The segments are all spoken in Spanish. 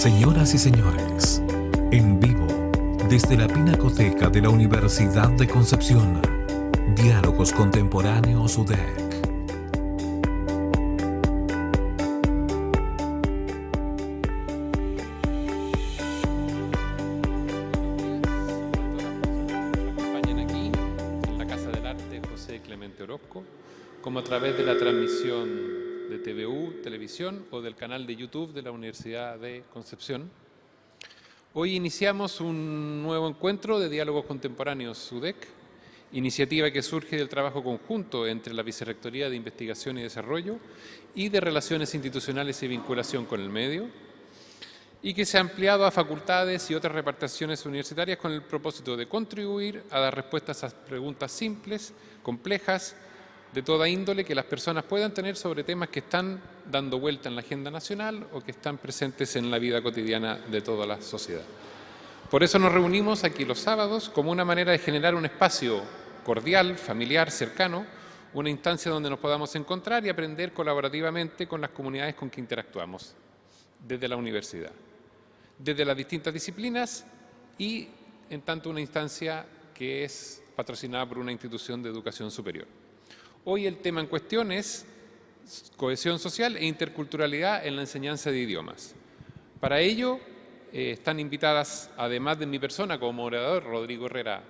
Señoras y señores, en vivo, desde la Pinacoteca de la Universidad de Concepción, Diálogos Contemporáneos UDEC. Como a través de la transmisión de TVU, televisión o del canal de YouTube de la Universidad de Concepción. Hoy iniciamos un nuevo encuentro de Diálogos Contemporáneos UDEC, iniciativa que surge del trabajo conjunto entre la Vicerrectoría de Investigación y Desarrollo y de Relaciones Institucionales y Vinculación con el Medio, y que se ha ampliado a facultades y otras reparticiones universitarias con el propósito de contribuir a dar respuestas a preguntas simples, complejas, de toda índole que las personas puedan tener sobre temas que están dando vuelta en la agenda nacional o que están presentes en la vida cotidiana de toda la sociedad. Por eso nos reunimos aquí los sábados como una manera de generar un espacio cordial, familiar, cercano, una instancia donde nos podamos encontrar y aprender colaborativamente con las comunidades con que interactuamos desde la universidad, desde las distintas disciplinas y en tanto una instancia que es patrocinada por una institución de educación superior. Hoy el tema en cuestión es cohesión social e interculturalidad en la enseñanza de idiomas. Para ello están invitadas, además de mi persona como orador, Rodrigo Herrera,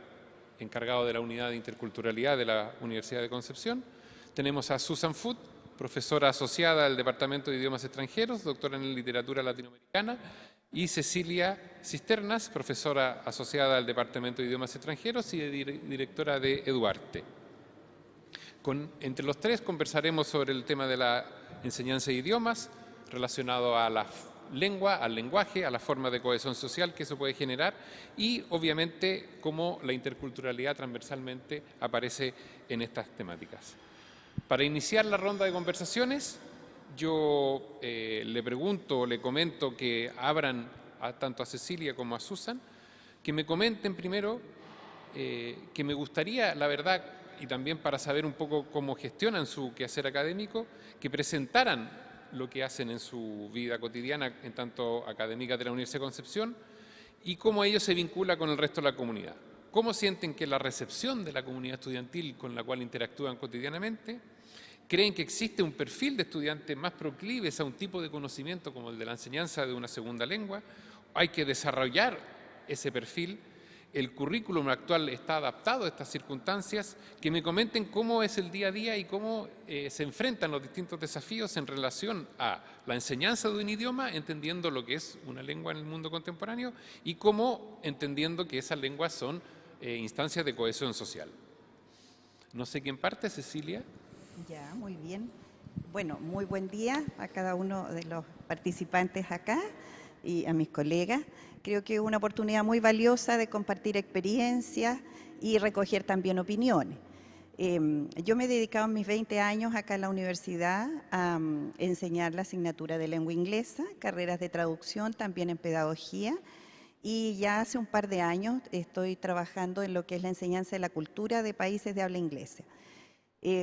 encargado de la Unidad de Interculturalidad de la Universidad de Concepción. Tenemos a Susan Foot, profesora asociada del Departamento de Idiomas Extranjeros, doctora en Literatura Latinoamericana, y Cecilia Cisternas, profesora asociada del Departamento de Idiomas Extranjeros y directora de Eduarte. Entre los tres conversaremos sobre el tema de la enseñanza de idiomas relacionado a la lengua, al lenguaje, a la forma de cohesión social que eso puede generar y obviamente cómo la interculturalidad transversalmente aparece en estas temáticas. Para iniciar la ronda de conversaciones, yo le comento que abran tanto a Cecilia como a Susan, que me comenten primero que me gustaría, la verdad, y también para saber un poco cómo gestionan su quehacer académico, que presentaran lo que hacen en su vida cotidiana, en tanto académica de la Universidad de Concepción, y cómo ello se vincula con el resto de la comunidad. Cómo sienten que la recepción de la comunidad estudiantil con la cual interactúan cotidianamente, creen que existe un perfil de estudiantes más proclives a un tipo de conocimiento como el de la enseñanza de una segunda lengua, hay que desarrollar ese perfil. El currículum actual está adaptado a estas circunstancias, que me comenten cómo es el día a día y cómo se enfrentan los distintos desafíos en relación a la enseñanza de un idioma, entendiendo lo que es una lengua en el mundo contemporáneo y cómo entendiendo que esas lenguas son instancias de cohesión social. No sé quién parte, Cecilia. Ya, muy bien. Bueno, muy buen día a cada uno de los participantes acá y a mis colegas. Creo que es una oportunidad muy valiosa de compartir experiencias y recoger también opiniones. Yo me he dedicado en mis 20 años acá en la universidad a enseñar la asignatura de lengua inglesa, carreras de traducción, también en pedagogía, y ya hace un par de años estoy trabajando en lo que es la enseñanza de la cultura de países de habla inglesa.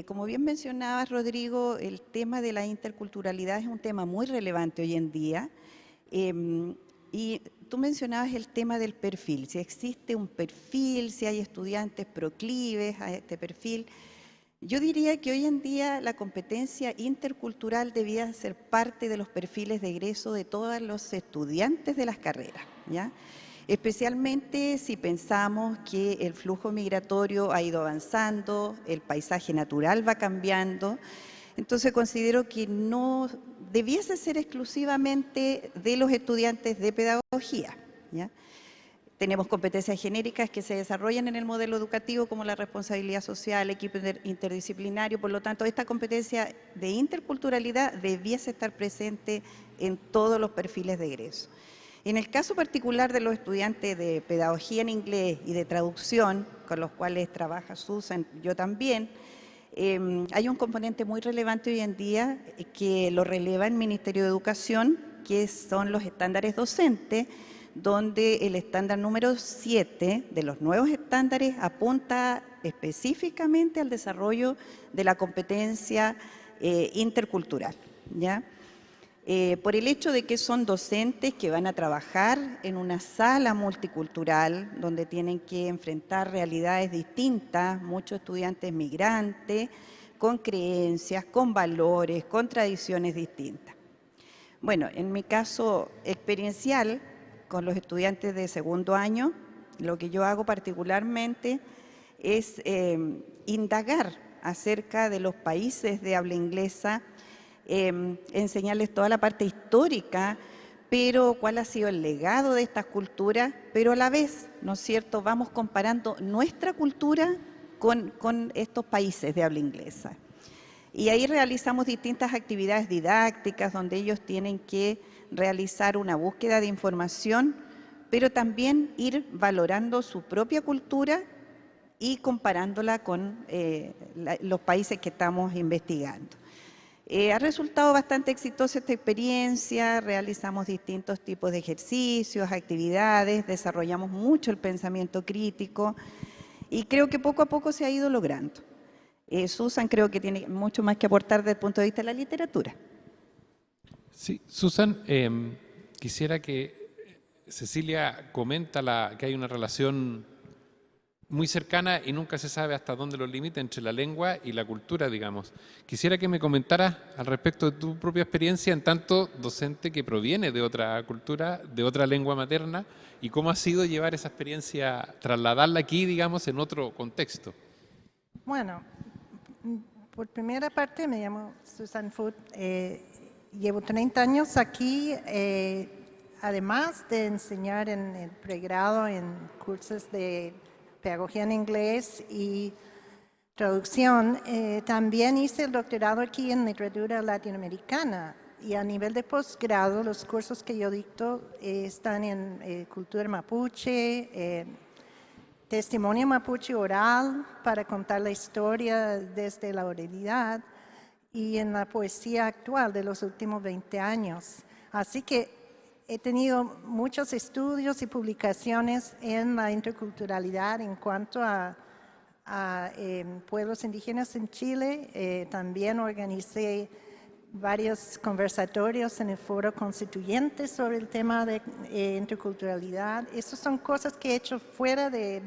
Como bien mencionabas, Rodrigo, el tema de la interculturalidad es un tema muy relevante hoy en día. Y tú mencionabas el tema del perfil, si existe un perfil, si hay estudiantes proclives a este perfil. Yo diría que hoy en día la competencia intercultural debía ser parte de los perfiles de egreso de todos los estudiantes de las carreras, ¿ya? Especialmente si pensamos que el flujo migratorio ha ido avanzando, el paisaje natural va cambiando. Entonces considero que no debiese ser exclusivamente de los estudiantes de pedagogía, ¿ya? Tenemos competencias genéricas que se desarrollan en el modelo educativo como la responsabilidad social, equipo interdisciplinario, por lo tanto esta competencia de interculturalidad debiese estar presente en todos los perfiles de egreso. En el caso particular de los estudiantes de pedagogía en inglés y de traducción, con los cuales trabaja Susan, yo también, hay un componente muy relevante hoy en día que lo releva el Ministerio de Educación, que son los estándares docentes, donde el estándar número 7 de los nuevos estándares apunta específicamente al desarrollo de la competencia intercultural, ¿ya? por el hecho de que son docentes que van a trabajar en una sala multicultural donde tienen que enfrentar realidades distintas, muchos estudiantes migrantes, con creencias, con valores, con tradiciones distintas. Bueno, en mi caso experiencial, con los estudiantes de segundo año, lo que yo hago particularmente es indagar acerca de los países de habla inglesa, enseñarles toda la parte histórica, pero cuál ha sido el legado de estas culturas, pero a la vez, ¿no es cierto?, vamos comparando nuestra cultura con estos países de habla inglesa. Y ahí realizamos distintas actividades didácticas donde ellos tienen que realizar una búsqueda de información, pero también ir valorando su propia cultura y comparándola con los países que estamos investigando. Ha resultado bastante exitosa esta experiencia, realizamos distintos tipos de ejercicios, actividades, desarrollamos mucho el pensamiento crítico y creo que poco a poco se ha ido logrando. Susan creo que tiene mucho más que aportar desde el punto de vista de la literatura. Sí, Susan, quisiera que Cecilia comenta que hay una relación muy cercana y nunca se sabe hasta dónde los límites entre la lengua y la cultura, digamos. Quisiera que me comentaras al respecto de tu propia experiencia en tanto docente que proviene de otra cultura, de otra lengua materna, y cómo ha sido llevar esa experiencia, trasladarla aquí, digamos, en otro contexto. Bueno, por primera parte me llamo Susan Foot, llevo 30 años aquí, además de enseñar en el pregrado en cursos de pedagogía en inglés y traducción, también hice el doctorado aquí en literatura latinoamericana y a nivel de posgrado los cursos que yo dicto están en cultura mapuche, testimonio mapuche oral para contar la historia desde la oralidad y en la poesía actual de los últimos 20 años. Así que he tenido muchos estudios y publicaciones en la interculturalidad en cuanto a pueblos indígenas en Chile. También organicé varios conversatorios en el Foro Constituyente sobre el tema de interculturalidad. Esas son cosas que he hecho fuera de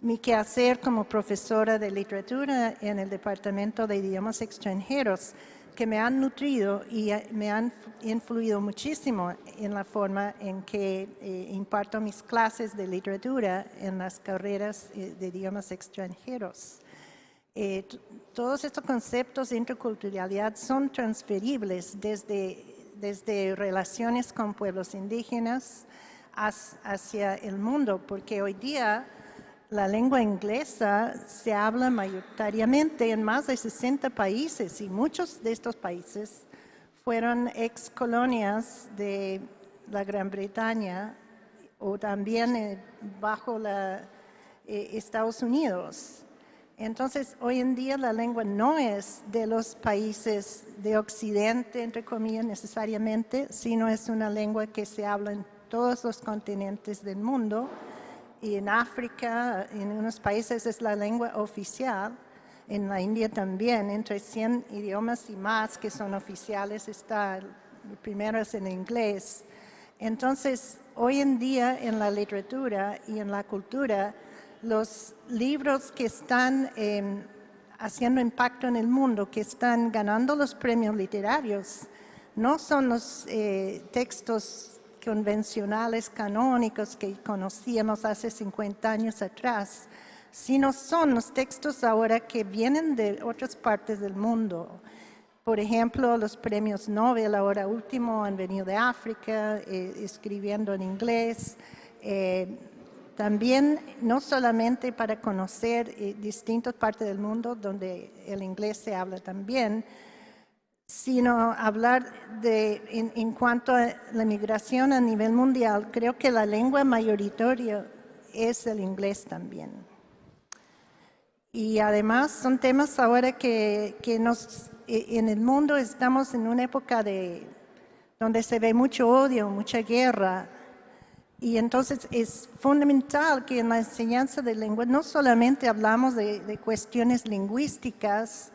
mi quehacer como profesora de literatura en el Departamento de Idiomas Extranjeros, que me han nutrido y me han influido muchísimo en la forma en que imparto mis clases de literatura en las carreras de idiomas extranjeros. Todos estos conceptos de interculturalidad son transferibles desde relaciones con pueblos indígenas hacia el mundo, porque hoy día la lengua inglesa se habla mayoritariamente en más de 60 países y muchos de estos países fueron ex colonias de la Gran Bretaña o también bajo Estados Unidos. Entonces, hoy en día la lengua no es de los países de Occidente, entre comillas, necesariamente, sino es una lengua que se habla en todos los continentes del mundo. Y en África, en unos países es la lengua oficial, en la India también, entre 100 idiomas y más que son oficiales, el primero es en inglés. Entonces, hoy en día en la literatura y en la cultura, los libros que están haciendo impacto en el mundo, que están ganando los premios literarios, no son los textos convencionales, canónicos que conocíamos hace 50 años atrás, sino son los textos ahora que vienen de otras partes del mundo. Por ejemplo, los premios Nobel ahora último han venido de África, escribiendo en inglés. También, no solamente para conocer distintas partes del mundo donde el inglés se habla también, sino hablar en cuanto a la migración a nivel mundial. Creo que la lengua mayoritaria es el inglés también. Y además son temas ahora que en el mundo estamos en una época donde se ve mucho odio, mucha guerra. Y entonces es fundamental que en la enseñanza de lengua no solamente hablamos de cuestiones lingüísticas,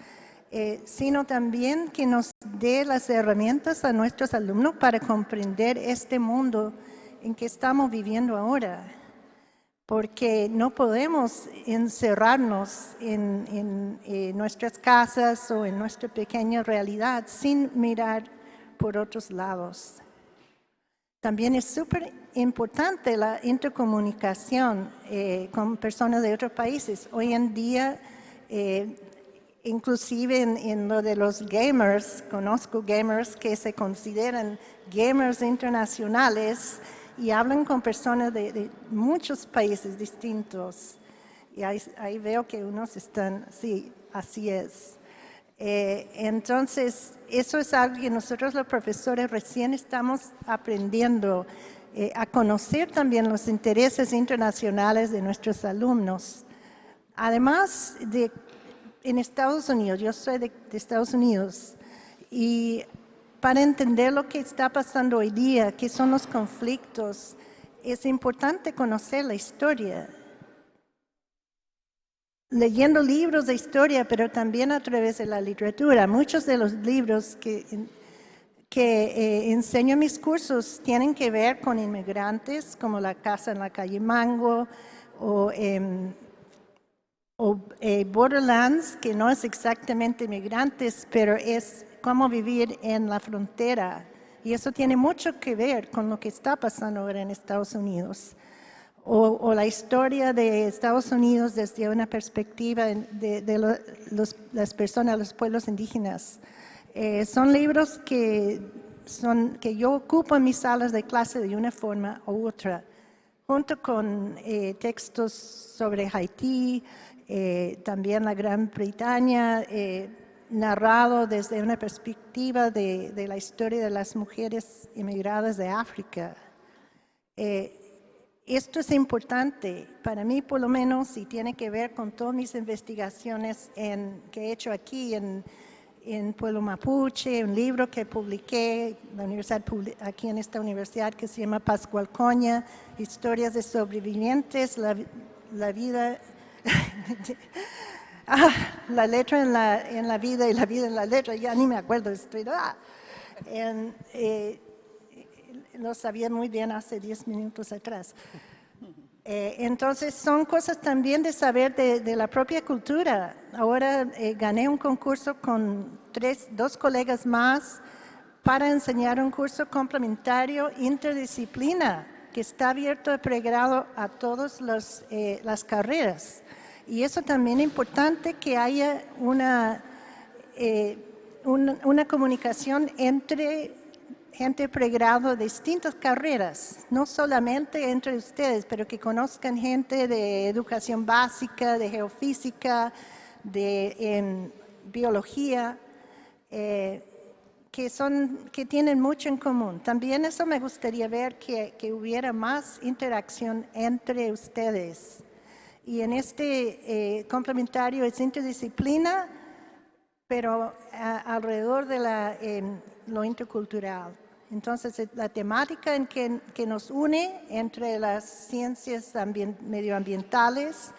sino también que nos dé las herramientas a nuestros alumnos para comprender este mundo en que estamos viviendo ahora. Porque no podemos encerrarnos en nuestras casas o en nuestra pequeña realidad sin mirar por otros lados. También es súper importante la intercomunicación con personas de otros países. Hoy en día, inclusive en lo de los gamers, conozco gamers que se consideran gamers internacionales y hablan con personas de muchos países distintos. Y ahí veo que unos están, sí, así es. Entonces, eso es algo que nosotros los profesores recién estamos aprendiendo a conocer también los intereses internacionales de nuestros alumnos. Además, en Estados Unidos, yo soy de Estados Unidos, y para entender lo que está pasando hoy día, qué son los conflictos, es importante conocer la historia. Leyendo libros de historia, pero también a través de la literatura. Muchos de los libros que enseño en mis cursos tienen que ver con inmigrantes, como La casa en la calle Mango, o Borderlands, que no es exactamente inmigrantes, pero es cómo vivir en la frontera. Y eso tiene mucho que ver con lo que está pasando ahora en Estados Unidos. O la historia de Estados Unidos desde una perspectiva de las personas, los pueblos indígenas. Son libros que yo ocupo en mis salas de clase de una forma u otra, junto con textos sobre Haití, también la Gran Bretaña, narrado desde una perspectiva de la historia de las mujeres inmigradas de África. Esto es importante para mí, por lo menos, y tiene que ver con todas mis investigaciones que he hecho aquí en Pueblo Mapuche, un libro que publiqué aquí en esta universidad que se llama Pascualcoña, Historias de sobrevivientes, la vida... la letra en la vida y la vida en la letra, ya ni me acuerdo, lo sabía muy bien hace 10 minutos atrás. Entonces son cosas también de saber de la propia cultura. Ahora gané un concurso con dos colegas más para enseñar un curso complementario interdisciplina que está abierto de pregrado a todas las carreras. Y eso también es importante, que haya una comunicación entre gente de pregrado de distintas carreras, no solamente entre ustedes, pero que conozcan gente de educación básica, de geofísica, de biología, que tienen mucho en común. También eso me gustaría ver, que hubiera más interacción entre ustedes. Y en este complementario es interdisciplina, pero alrededor de lo intercultural. Entonces, la temática en que nos une entre las ciencias medioambientales,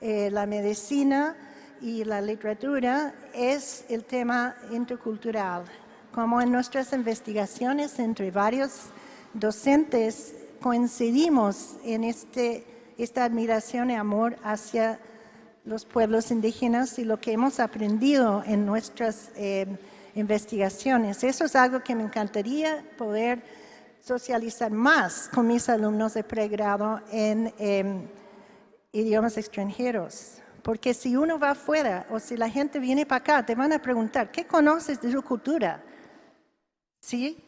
la medicina y la literatura es el tema intercultural. Como en nuestras investigaciones entre varios docentes coincidimos en esta admiración y amor hacia los pueblos indígenas y lo que hemos aprendido en nuestras investigaciones. Eso es algo que me encantaría poder socializar más con mis alumnos de pregrado en idiomas extranjeros. Porque si uno va afuera o si la gente viene para acá, te van a preguntar, ¿qué conoces de su cultura? ¿Sí?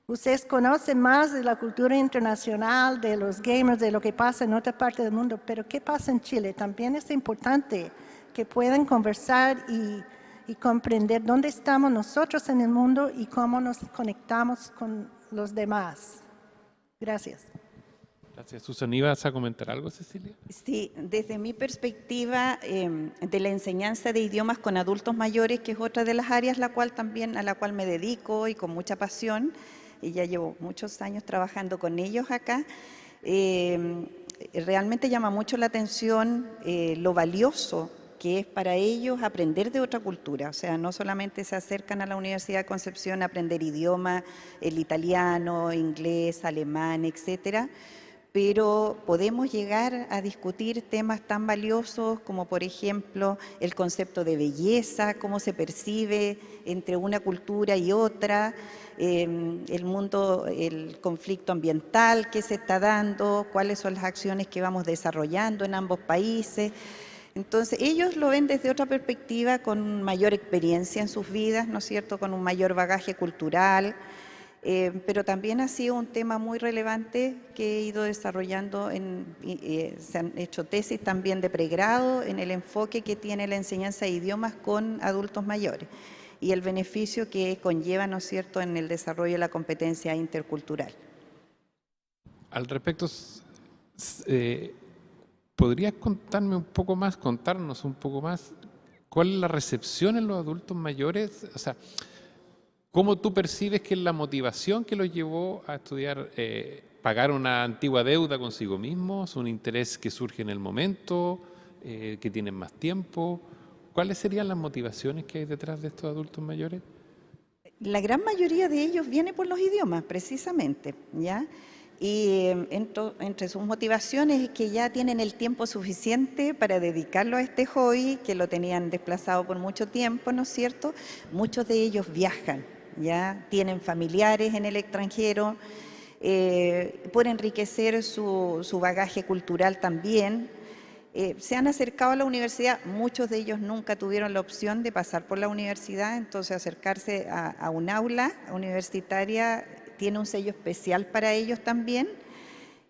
Ustedes conocen más de la cultura internacional, de los gamers, de lo que pasa en otra parte del mundo, pero ¿qué pasa en Chile? También es importante que puedan conversar y comprender dónde estamos nosotros en el mundo y cómo nos conectamos con los demás. Gracias. Gracias. Susan, ¿ibas a comentar algo, Cecilia? Sí, desde mi perspectiva de la enseñanza de idiomas con adultos mayores, que es otra de las áreas a la cual me dedico y con mucha pasión, y ya llevo muchos años trabajando con ellos acá, realmente llama mucho la atención lo valioso que es para ellos aprender de otra cultura. O sea, no solamente se acercan a la Universidad de Concepción a aprender idiomas, el italiano, inglés, alemán, etcétera, pero podemos llegar a discutir temas tan valiosos como, por ejemplo, el concepto de belleza, cómo se percibe entre una cultura y otra, el mundo, el conflicto ambiental que se está dando, cuáles son las acciones que vamos desarrollando en ambos países. Entonces, ellos lo ven desde otra perspectiva, con mayor experiencia en sus vidas, ¿no es cierto?, con un mayor bagaje cultural, pero también ha sido un tema muy relevante que he ido desarrollando, se han hecho tesis también de pregrado en el enfoque que tiene la enseñanza de idiomas con adultos mayores y el beneficio que conlleva, ¿no es cierto?, en el desarrollo de la competencia intercultural. Al respecto, ¿podrías contarnos un poco más cuál es la recepción en los adultos mayores? O sea, ¿cómo tú percibes que es la motivación que los llevó a estudiar, pagar una antigua deuda consigo mismos, un interés que surge en el momento, que tienen más tiempo? ¿Cuáles serían las motivaciones que hay detrás de estos adultos mayores? La gran mayoría de ellos viene por los idiomas, precisamente, ¿ya? Y entre sus motivaciones es que ya tienen el tiempo suficiente para dedicarlo a este hobby, que lo tenían desplazado por mucho tiempo, ¿no es cierto? Muchos de ellos viajan, ya tienen familiares en el extranjero, por enriquecer su bagaje cultural también. Se han acercado a la universidad, muchos de ellos nunca tuvieron la opción de pasar por la universidad, entonces acercarse a un aula universitaria tiene un sello especial para ellos también.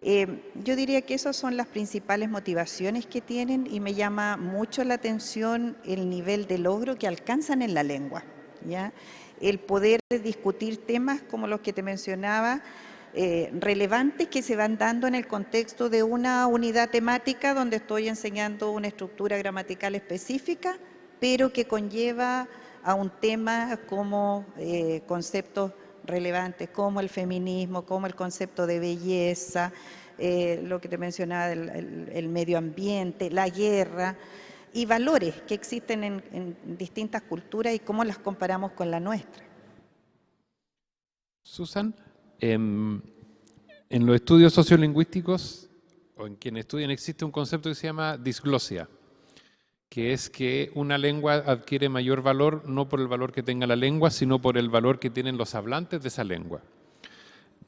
Yo diría que esas son las principales motivaciones que tienen, y me llama mucho la atención el nivel de logro que alcanzan en la lengua, ¿ya? El poder discutir temas como los que te mencionaba, relevantes, que se van dando en el contexto de una unidad temática donde estoy enseñando una estructura gramatical específica, pero que conlleva a un tema como conceptos relevantes como el feminismo, como el concepto de belleza, lo que te mencionaba, el medio ambiente, la guerra, y valores que existen en distintas culturas y cómo las comparamos con la nuestra. Susan, en los estudios sociolingüísticos, o en quienes estudian, existe un concepto que se llama disglosia, que es que una lengua adquiere mayor valor no por el valor que tenga la lengua, sino por el valor que tienen los hablantes de esa lengua.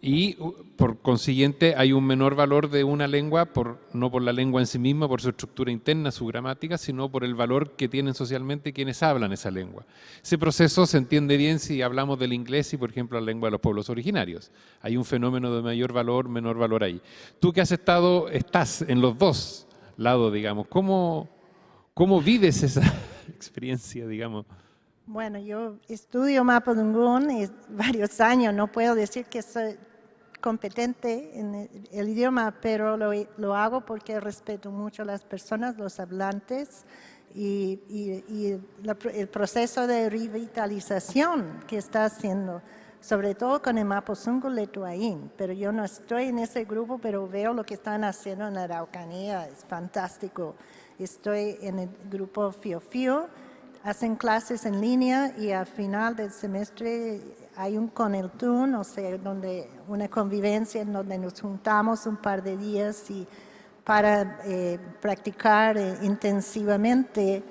Y por consiguiente hay un menor valor de una lengua, no por la lengua en sí misma, por su estructura interna, su gramática, sino por el valor que tienen socialmente quienes hablan esa lengua. Ese proceso se entiende bien si hablamos del inglés y, por ejemplo, la lengua de los pueblos originarios. Hay un fenómeno de mayor valor, menor valor ahí. Tú que estás en los dos lados, digamos, ¿cómo vives esa experiencia, digamos? Bueno, yo estudio Mapudungun varios años, no puedo decir que soy competente en el idioma, pero lo hago porque respeto mucho a las personas, los hablantes, y el proceso de revitalización que está haciendo, sobre todo con el Mapuzungun Letuaín. Pero yo no estoy en ese grupo, pero veo lo que están haciendo en la Araucanía, es fantástico. Estoy en el grupo Fiofio, hacen clases en línea y al final del semestre hay un Coneltún, o sea, una convivencia en donde nos juntamos un par de días para practicar intensivamente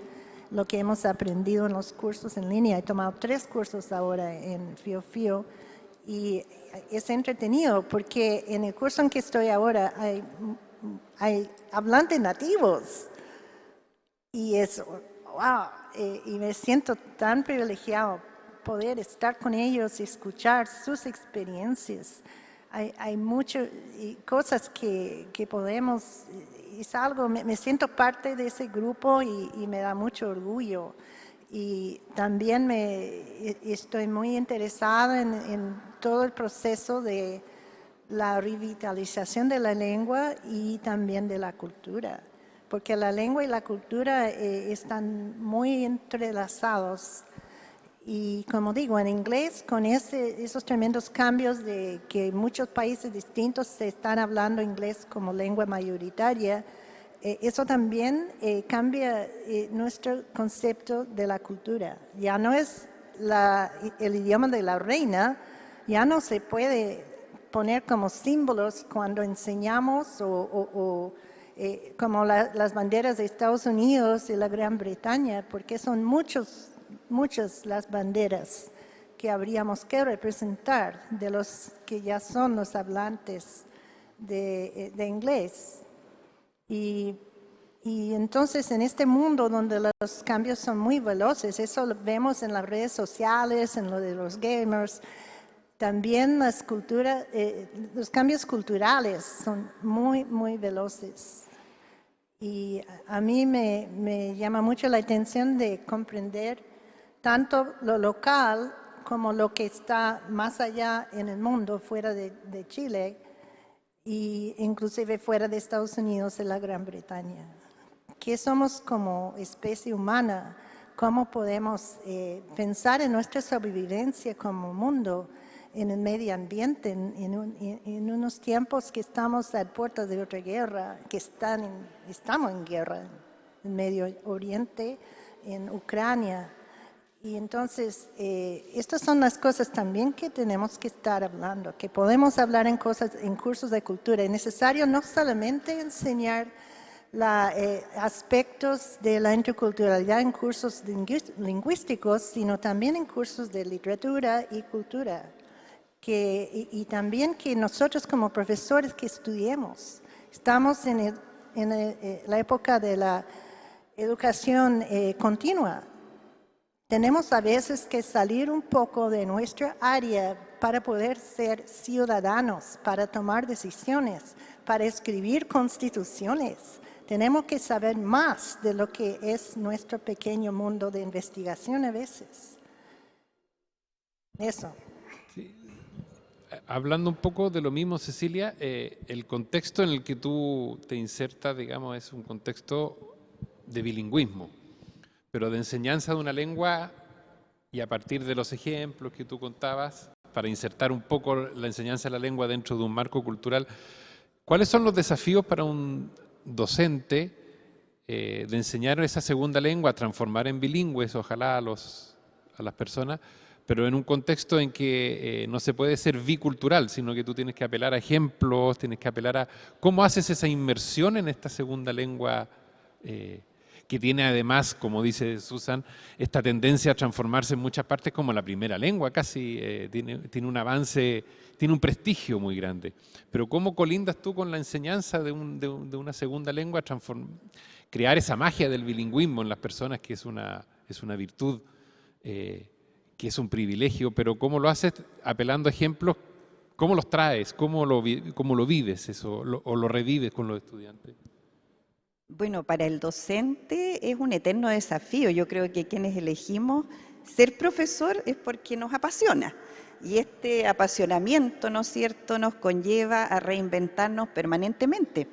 lo que hemos aprendido en los cursos en línea. He tomado 3 cursos ahora en Fiofio y es entretenido porque en el curso en que estoy ahora hay hablantes nativos y es wow. Y me siento tan privilegiado poder estar con ellos y escuchar sus experiencias. Hay muchas cosas que podemos, es algo, me siento parte de ese grupo y me da mucho orgullo. Y también estoy muy interesada en todo el proceso de la revitalización de la lengua y también de la cultura. Porque la lengua y la cultura están muy entrelazados. Y como digo, en inglés, con esos tremendos cambios de que muchos países distintos se están hablando inglés como lengua mayoritaria, eso también cambia nuestro concepto de la cultura. Ya no es el idioma de la reina, ya no se puede poner como símbolos cuando enseñamos como las banderas de Estados Unidos y la Gran Bretaña, porque son muchas las banderas que habríamos que representar de los que ya son los hablantes de inglés. Y entonces en este mundo donde los cambios son muy veloces, eso lo vemos en las redes sociales, en lo de los gamers, también los cambios culturales son muy veloces. Y a mí me llama mucho la atención de comprender tanto lo local como lo que está más allá en el mundo, fuera de Chile, e inclusive fuera de Estados Unidos y la Gran Bretaña. ¿Qué somos como especie humana? ¿Cómo podemos pensar en nuestra sobrevivencia como mundo en el medio ambiente, en unos tiempos que estamos a puertas de otra guerra, estamos en guerra en Medio Oriente, en Ucrania? Y entonces, estas son las cosas también que tenemos que estar hablando, que podemos hablar en cursos de cultura. Es necesario no solamente enseñar aspectos de la interculturalidad en cursos lingüísticos, sino también en cursos de literatura y cultura. Y también que nosotros como profesores que estudiemos, estamos en la época de la educación continua. Tenemos a veces que salir un poco de nuestra área para poder ser ciudadanos, para tomar decisiones, para escribir constituciones. Tenemos que saber más de lo que es nuestro pequeño mundo de investigación a veces. Eso. Sí. Hablando un poco de lo mismo, Cecilia, el contexto en el que tú te insertas, digamos, es un contexto de bilingüismo, pero de enseñanza de una lengua, y a partir de los ejemplos que tú contabas, para insertar un poco la enseñanza de la lengua dentro de un marco cultural, ¿cuáles son los desafíos para un docente de enseñar esa segunda lengua, transformar en bilingües, ojalá a las personas, pero en un contexto en que no se puede ser bicultural, sino que tú tienes que apelar a ejemplos, tienes que apelar a cómo haces esa inmersión en esta segunda lengua que tiene además, como dice Susan, esta tendencia a transformarse en muchas partes como la primera lengua, casi tiene un avance, tiene un prestigio muy grande. Pero ¿cómo colindas tú con la enseñanza de una segunda lengua, crear esa magia del bilingüismo en las personas, que es una virtud, que es un privilegio, pero cómo lo haces apelando a ejemplos, cómo los traes, cómo lo vives eso, o lo revives con los estudiantes? Bueno, para el docente es un eterno desafío. Yo creo que quienes elegimos ser profesor es porque nos apasiona. Y este apasionamiento, ¿no es cierto?, nos conlleva a reinventarnos permanentemente.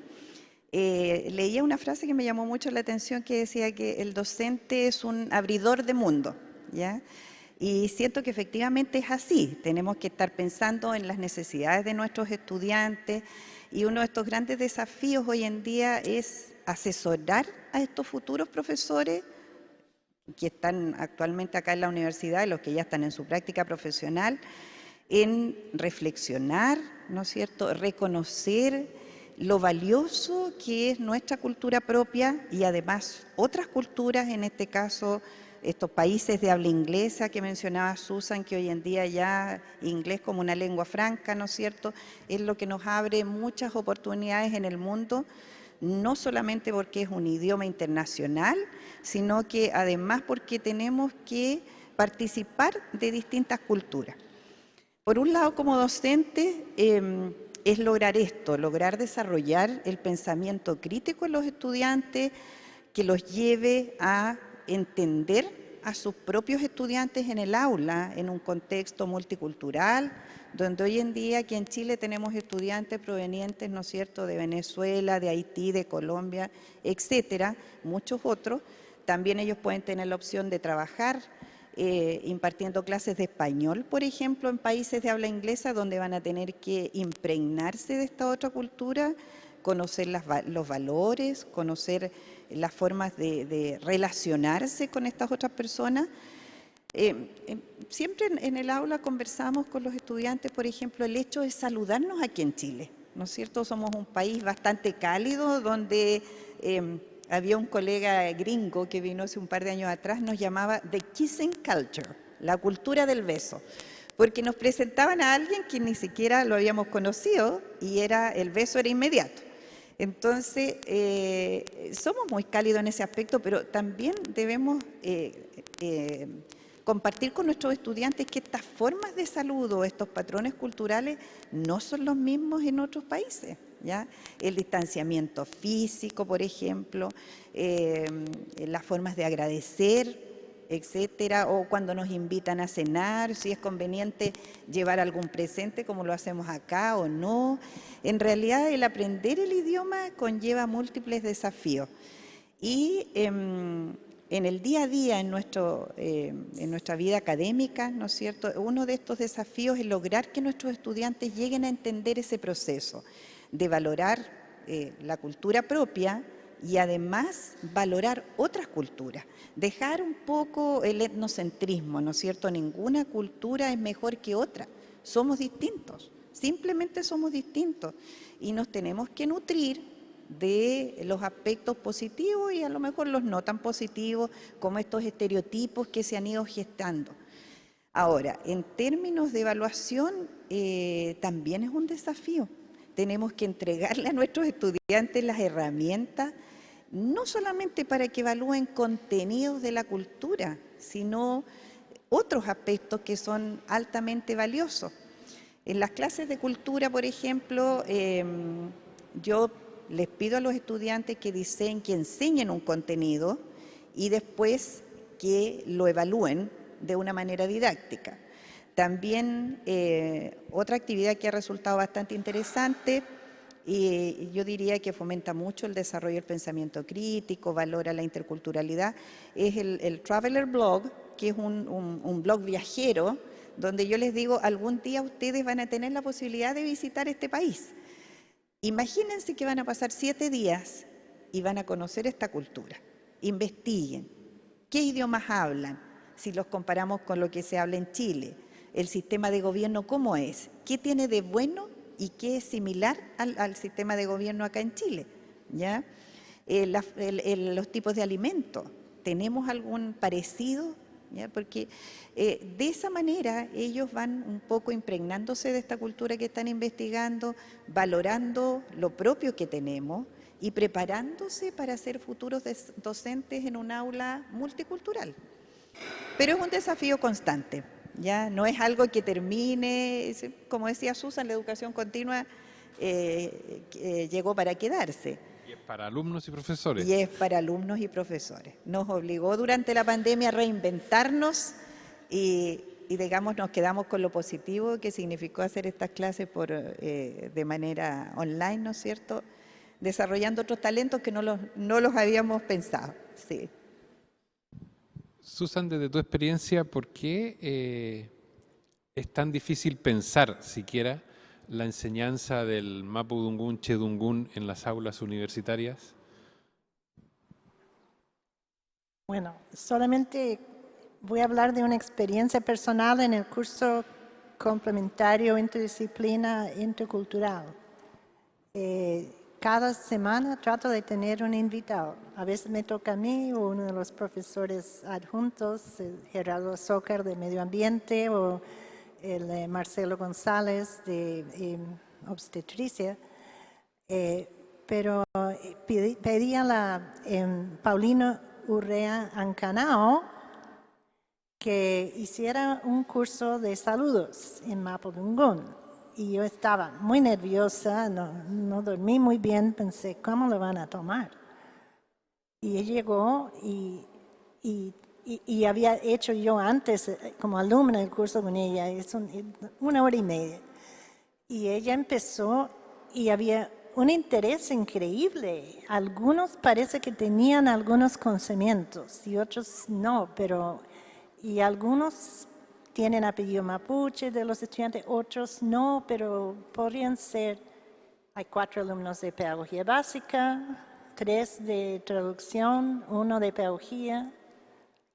Leía una frase que me llamó mucho la atención que decía que el docente es un abridor de mundo, ¿ya? Y siento que efectivamente es así. Tenemos que estar pensando en las necesidades de nuestros estudiantes, y uno de estos grandes desafíos hoy en día es asesorar a estos futuros profesores que están actualmente acá en la universidad y los que ya están en su práctica profesional, en reflexionar, ¿no es cierto?, reconocer lo valioso que es nuestra cultura propia y además otras culturas, en este caso estos países de habla inglesa que mencionaba Susan, que hoy en día ya inglés como una lengua franca, ¿no es cierto?, es lo que nos abre muchas oportunidades en el mundo, no solamente porque es un idioma internacional, sino que además porque tenemos que participar de distintas culturas. Por un lado, como docente, es lograr esto, lograr desarrollar el pensamiento crítico en los estudiantes, que los lleve a entender a sus propios estudiantes en el aula, en un contexto multicultural, donde hoy en día aquí en Chile tenemos estudiantes provenientes, ¿no es cierto?, de Venezuela, de Haití, de Colombia, etcétera, muchos otros. También ellos pueden tener la opción de trabajar impartiendo clases de español, por ejemplo, en países de habla inglesa, donde van a tener que impregnarse de esta otra cultura, conocer los valores, conocer las formas de relacionarse con estas otras personas. Siempre en el aula conversamos con los estudiantes, por ejemplo, el hecho de saludarnos aquí en Chile, ¿no es cierto? Somos un país bastante cálido, donde había un colega gringo que vino hace un par de años atrás, nos llamaba The Kissing Culture, la cultura del beso, porque nos presentaban a alguien que ni siquiera lo habíamos conocido y el beso era inmediato. Entonces, somos muy cálidos en ese aspecto, pero también debemos compartir con nuestros estudiantes que estas formas de saludo, estos patrones culturales, no son los mismos en otros países, ¿ya? El distanciamiento físico, por ejemplo, las formas de agradecer, etcétera, o cuando nos invitan a cenar, si es conveniente llevar algún presente como lo hacemos acá o no. En realidad, el aprender el idioma conlleva múltiples desafíos. Y en el día a día, en nuestra vida académica, ¿no es cierto?, uno de estos desafíos es lograr que nuestros estudiantes lleguen a entender ese proceso de valorar la cultura propia y además valorar otras culturas. Dejar un poco el etnocentrismo, ¿no es cierto? Ninguna cultura es mejor que otra. Somos distintos, simplemente somos distintos y nos tenemos que nutrir de los aspectos positivos y a lo mejor los no tan positivos, como estos estereotipos que se han ido gestando. Ahora, en términos de evaluación, también es un desafío. Tenemos que entregarle a nuestros estudiantes las herramientas, no solamente para que evalúen contenidos de la cultura, sino otros aspectos que son altamente valiosos. En las clases de cultura, por ejemplo, yo les pido a los estudiantes que enseñen un contenido y después que lo evalúen de una manera didáctica. También otra actividad que ha resultado bastante interesante y yo diría que fomenta mucho el desarrollo del pensamiento crítico, valora la interculturalidad, es el Traveler Blog, que es un blog viajero, donde yo les digo, algún día ustedes van a tener la posibilidad de visitar este país. Imagínense que van a pasar 7 días y van a conocer esta cultura. Investiguen. ¿Qué idiomas hablan? Si los comparamos con lo que se habla en Chile. El sistema de gobierno, ¿cómo es? ¿Qué tiene de bueno y qué es similar al sistema de gobierno acá en Chile? ¿Ya? Los tipos de alimentos. ¿Tenemos algún parecido? ¿Ya? Porque de esa manera ellos van un poco impregnándose de esta cultura que están investigando, valorando lo propio que tenemos y preparándose para ser futuros docentes en un aula multicultural. Pero es un desafío constante, ¿ya? No es algo que termine, como decía Susan, la educación continua llegó para quedarse. Y es para alumnos y profesores. Y es para alumnos y profesores. Nos obligó durante la pandemia a reinventarnos y digamos, nos quedamos con lo positivo que significó hacer estas clases de manera online, ¿no es cierto? Desarrollando otros talentos que no los habíamos pensado. Sí. Susan, desde tu experiencia, ¿por qué es tan difícil pensar siquiera la enseñanza del Mapudungún Chedungún en las aulas universitarias? Bueno, solamente voy a hablar de una experiencia personal en el curso complementario interdisciplina intercultural. Cada semana trato de tener un invitado. A veces me toca a mí o uno de los profesores adjuntos, Gerardo Zócar de Medio Ambiente o el Marcelo González de obstetricia, pero pedí a la Paulina Urrea Ancanao que hiciera un curso de saludos en Mapudungún. Y yo estaba muy nerviosa, no dormí muy bien, pensé, ¿cómo lo van a tomar? Y él llegó y había hecho yo antes, como alumna, el curso con ella, es 1 hora y media. Y ella empezó y había un interés increíble. Algunos parece que tenían algunos conocimientos y otros no, y algunos tienen apellido mapuche de los estudiantes, otros no, pero podrían ser Hay 4 alumnos de pedagogía básica, 3 de traducción, 1 de pedagogía.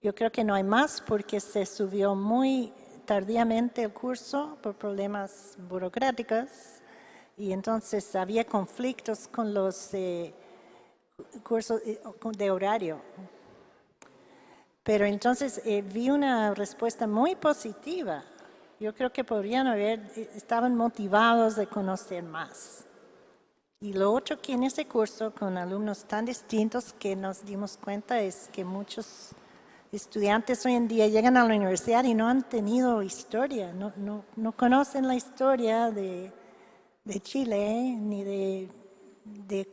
Yo creo que no hay más porque se subió muy tardíamente el curso por problemas burocráticos y entonces había conflictos con los cursos de horario. Pero entonces vi una respuesta muy positiva. Yo creo que estaban motivados de conocer más. Y lo otro que en ese curso, con alumnos tan distintos que nos dimos cuenta es que muchos estudiantes hoy en día llegan a la universidad y no han tenido historia, no conocen la historia de Chile, ni de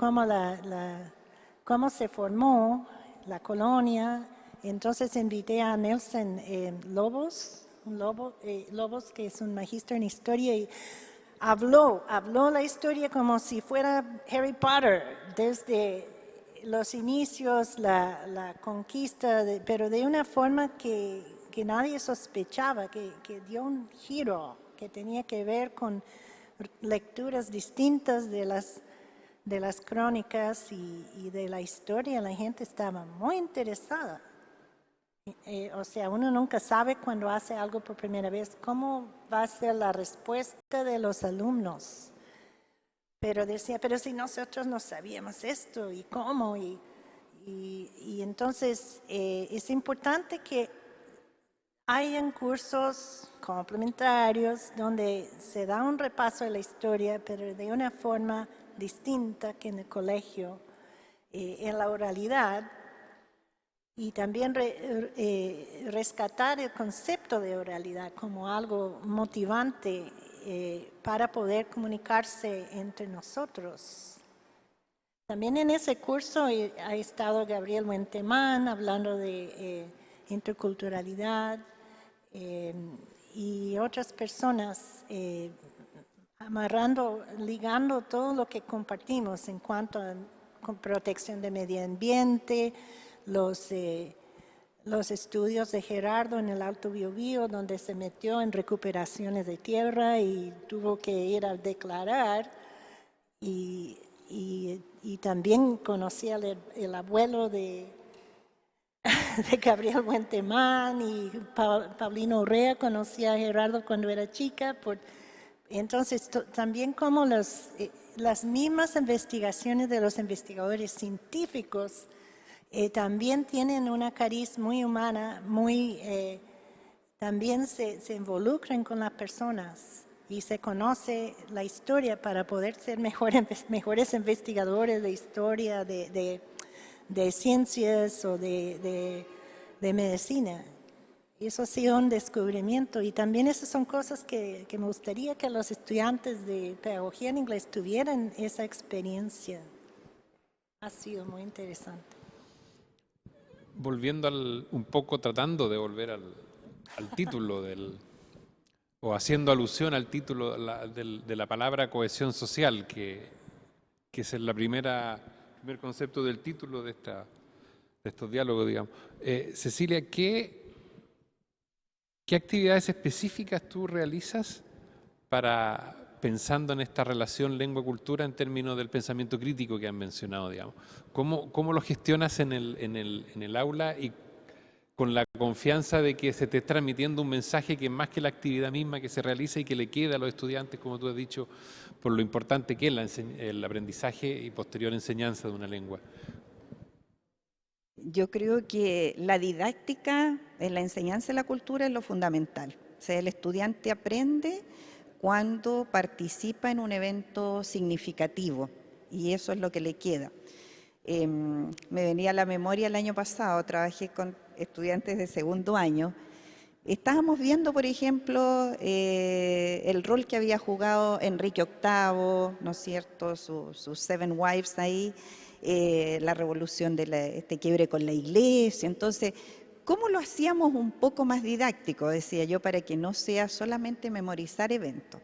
cómo se formó la colonia. Entonces invité a Nelson Lobos, que es un magíster en historia, y habló la historia como si fuera Harry Potter, desde los inicios, la conquista, pero de una forma que nadie sospechaba, que dio un giro, que tenía que ver con lecturas distintas de las crónicas y de la historia. La gente estaba muy interesada. O sea, uno nunca sabe cuando hace algo por primera vez cómo va a ser la respuesta de los alumnos. Pero decía, pero si nosotros no sabíamos esto y cómo, y entonces es importante que hayan cursos complementarios donde se da un repaso de la historia, pero de una forma distinta que en el colegio, en la oralidad, y también rescatar el concepto de oralidad como algo motivante para poder comunicarse entre nosotros. También en ese curso ha estado Gabriel Huentemán hablando de interculturalidad y otras personas ligando todo lo que compartimos en cuanto a protección del medio ambiente, los estudios de Gerardo en el Alto Biobío, donde se metió en recuperaciones de tierra y tuvo que ir a declarar, y también conocí el abuelo de Gabriel Huentemán, y Paulino Urrea conocía a Gerardo cuando era chica. Entonces, también como las mismas investigaciones de los investigadores científicos también tienen una cariz muy humana, también se involucran con las personas y se conoce la historia para poder ser mejores investigadores de historia, de ciencias o de medicina. Y eso ha sido un descubrimiento, y también esas son cosas que me gustaría que los estudiantes de pedagogía en inglés tuvieran esa experiencia. Ha sido muy interesante. Volviendo un poco, tratando de volver al título o haciendo alusión al título de la palabra cohesión social, que es el primer concepto del título de estos diálogos, digamos. Cecilia, ¿qué actividades específicas tú realizas pensando en esta relación lengua-cultura en términos del pensamiento crítico que han mencionado, digamos? ¿Cómo lo gestionas en el aula y con la confianza de que se te está transmitiendo un mensaje que es más que la actividad misma que se realiza y que le queda a los estudiantes, como tú has dicho, por lo importante que es el aprendizaje y posterior enseñanza de una lengua? Yo creo que la didáctica en la enseñanza de la cultura es lo fundamental. O sea, el estudiante aprende cuando participa en un evento significativo, y eso es lo que le queda. Me venía a la memoria el año pasado, trabajé con estudiantes de segundo año. Estábamos viendo, por ejemplo, el rol que había jugado Enrique VIII, ¿no es cierto?, sus Seven Wives ahí, la revolución de este quiebre con la iglesia. Entonces, ¿cómo lo hacíamos un poco más didáctico? Decía yo, para que no sea solamente memorizar eventos.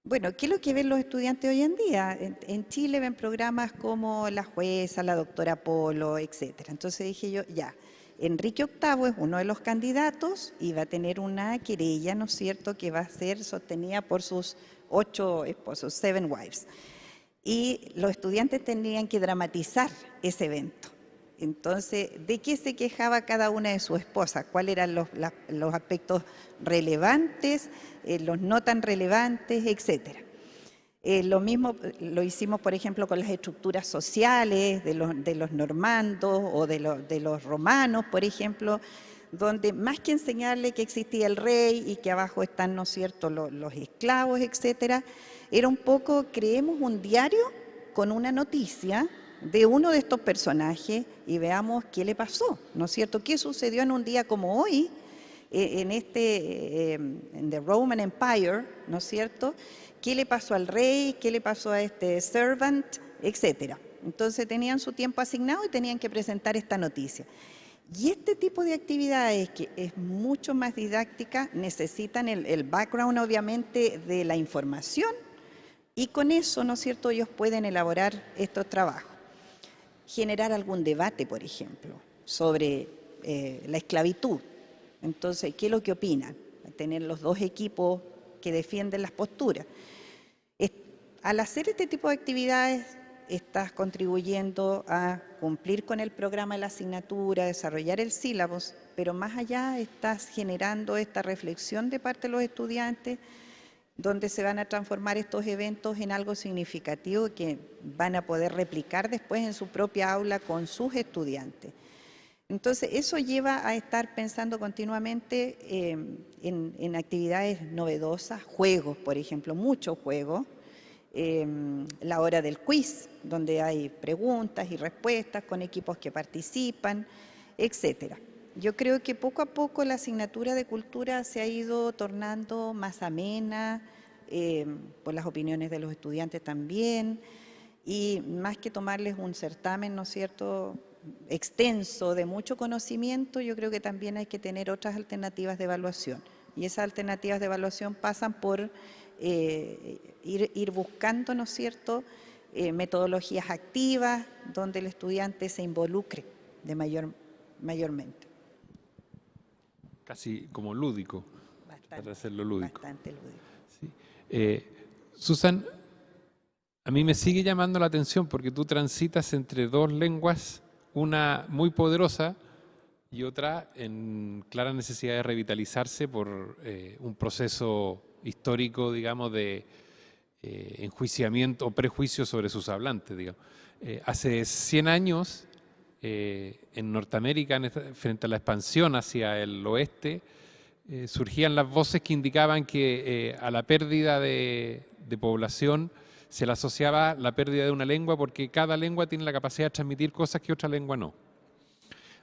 Bueno, ¿qué es lo que ven los estudiantes hoy en día? En Chile ven programas como La Jueza, La Doctora Polo, etc. Entonces dije yo, ya, Enrique VIII es uno de los candidatos y va a tener una querella, ¿no es cierto?, que va a ser sostenida por sus 8 esposos, 7 wives. y los estudiantes tenían que dramatizar ese evento. Entonces, ¿de qué se quejaba cada una de sus esposas? ¿Cuáles eran los aspectos relevantes, los no tan relevantes, etcétera? Lo mismo lo hicimos, por ejemplo, con las estructuras sociales de los normandos o de los romanos, por ejemplo, donde más que enseñarle que existía el rey y que abajo están, ¿no es cierto?, los esclavos, etcétera, era un poco, creemos un diario con una noticia de uno de estos personajes y veamos qué le pasó, ¿no es cierto?, qué sucedió en un día como hoy, en The Roman Empire, ¿no es cierto?, qué le pasó al rey, qué le pasó a este servant, etcétera. Entonces tenían su tiempo asignado y tenían que presentar esta noticia. Y este tipo de actividades, que es mucho más didáctica, necesitan el background, obviamente, de la información, y con eso, ¿no es cierto?, ellos pueden elaborar estos trabajos. Generar algún debate, por ejemplo, sobre la esclavitud. Entonces, ¿qué es lo que opinan? Tener los dos equipos que defienden las posturas. Al hacer este tipo de actividades, estás contribuyendo a cumplir con el programa de la asignatura, desarrollar el sílabus, pero más allá estás generando esta reflexión de parte de los estudiantes, donde se van a transformar estos eventos en algo significativo que van a poder replicar después en su propia aula con sus estudiantes. Entonces, eso lleva a estar pensando continuamente en actividades novedosas, juegos, por ejemplo, muchos juegos. La hora del quiz, donde hay preguntas y respuestas con equipos que participan, etcétera. Yo creo que poco a poco la asignatura de cultura se ha ido tornando más amena, por las opiniones de los estudiantes también, y más que tomarles un certamen, ¿no es cierto?, extenso de mucho conocimiento, yo creo que también hay que tener otras alternativas de evaluación. Y esas alternativas de evaluación pasan por ir buscando, ¿no es cierto?, metodologías activas donde el estudiante se involucre mayormente. Casi como lúdico, para hacerlo lúdico. Bastante lúdico. Sí. Susan, a mí me sigue llamando la atención porque tú transitas entre dos lenguas, una muy poderosa y otra en clara necesidad de revitalizarse por un proceso histórico, digamos, de enjuiciamiento o prejuicio sobre sus hablantes, digamos. Hace 100 años, en Norteamérica, frente a la expansión hacia el oeste, surgían las voces que indicaban que a la pérdida de población se le asociaba la pérdida de una lengua porque cada lengua tiene la capacidad de transmitir cosas que otra lengua no.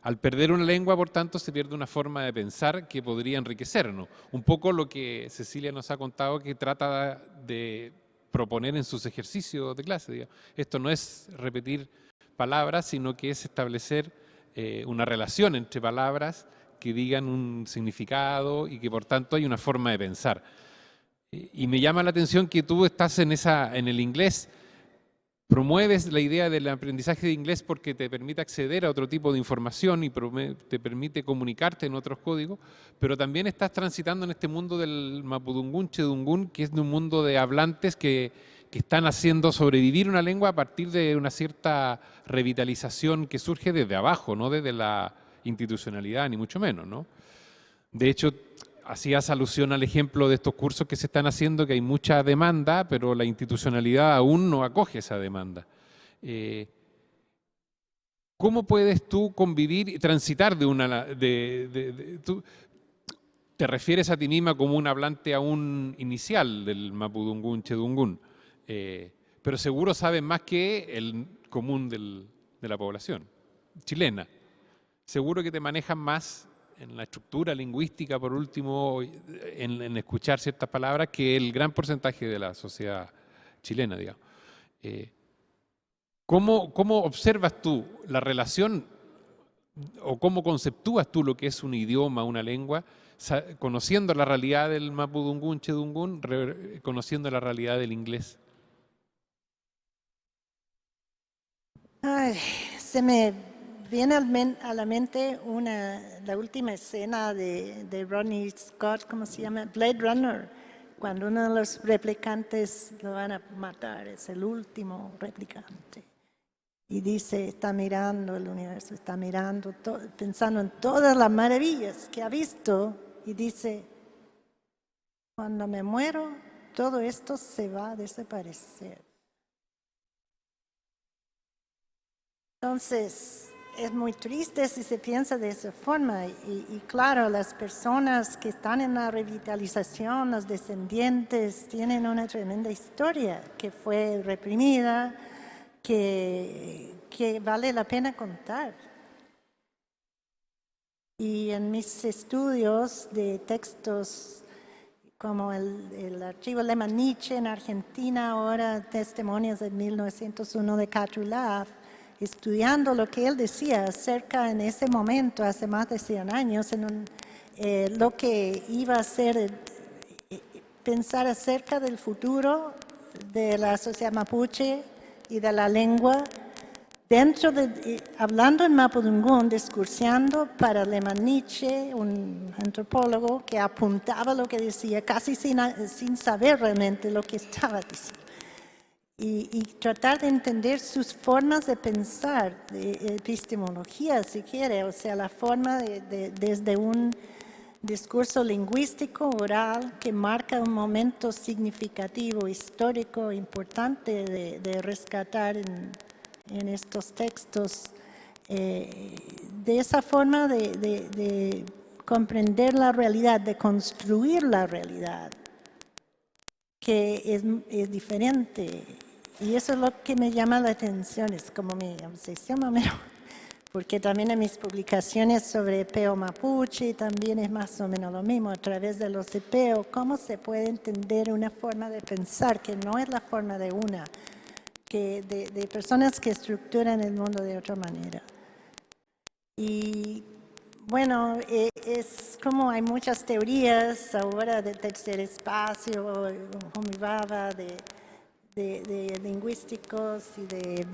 Al perder una lengua, por tanto, se pierde una forma de pensar que podría enriquecernos. Un poco lo que Cecilia nos ha contado que trata de proponer en sus ejercicios de clase. Digamos. Esto no es repetir palabras, sino que es establecer una relación entre palabras que digan un significado y que, por tanto, hay una forma de pensar. Y me llama la atención que tú estás en el inglés. Promueves la idea del aprendizaje de inglés porque te permite acceder a otro tipo de información y te permite comunicarte en otros códigos, pero también estás transitando en este mundo del mapudungún, chedungún, que es un mundo de hablantes que están haciendo sobrevivir una lengua a partir de una cierta revitalización que surge desde abajo, no desde la institucionalidad, ni mucho menos, ¿no? De hecho, hacías alusión al ejemplo de estos cursos que se están haciendo, que hay mucha demanda, pero la institucionalidad aún no acoge esa demanda. ¿Cómo puedes tú convivir y transitar de una... tú te refieres a ti misma como un hablante aún inicial del mapudungún, chedungún, pero seguro sabes más que el común de la población chilena. Seguro que te manejas más en la estructura lingüística, por último, en escuchar ciertas palabras, que el gran porcentaje de la sociedad chilena, digamos. ¿Cómo observas tú la relación o cómo conceptúas tú lo que es un idioma, una lengua, conociendo la realidad del mapudungún, chedungún, conociendo la realidad del inglés? Ay, se me viene a la mente la última escena de Ronnie Scott, ¿cómo se llama? Blade Runner, cuando uno de los replicantes lo van a matar, es el último replicante. Y dice, está mirando el universo, está mirando, pensando en todas las maravillas que ha visto, y dice, cuando me muero, todo esto se va a desaparecer. Entonces, es muy triste si se piensa de esa forma. Y claro, las personas que están en la revitalización, los descendientes, tienen una tremenda historia que fue reprimida, que vale la pena contar. Y en mis estudios de textos como el archivo Lehmann Nietzsche en Argentina, ahora Testimonios de 1901 de Catulaf, estudiando lo que él decía acerca en ese momento, hace más de 100 años, lo que iba a ser pensar acerca del futuro de la sociedad mapuche y de la lengua, hablando en Mapudungún, discursiando para Lehmann Nietzsche, un antropólogo que apuntaba lo que decía, casi sin saber realmente lo que estaba diciendo. Y tratar de entender sus formas de pensar, de epistemología, si quiere, o sea, la forma desde un discurso lingüístico oral que marca un momento significativo, histórico, importante de rescatar en estos textos, de esa forma de comprender la realidad, de construir la realidad, que es diferente. Y eso es lo que me llama la atención, es como mi obsesión, porque también en mis publicaciones sobre epeo mapuche también es más o menos lo mismo, a través de los epeos, cómo se puede entender una forma de pensar que no es la forma de una, que de personas que estructuran el mundo de otra manera. Y bueno, es como hay muchas teorías ahora del tercer espacio, Homibaba, de lingüísticos y de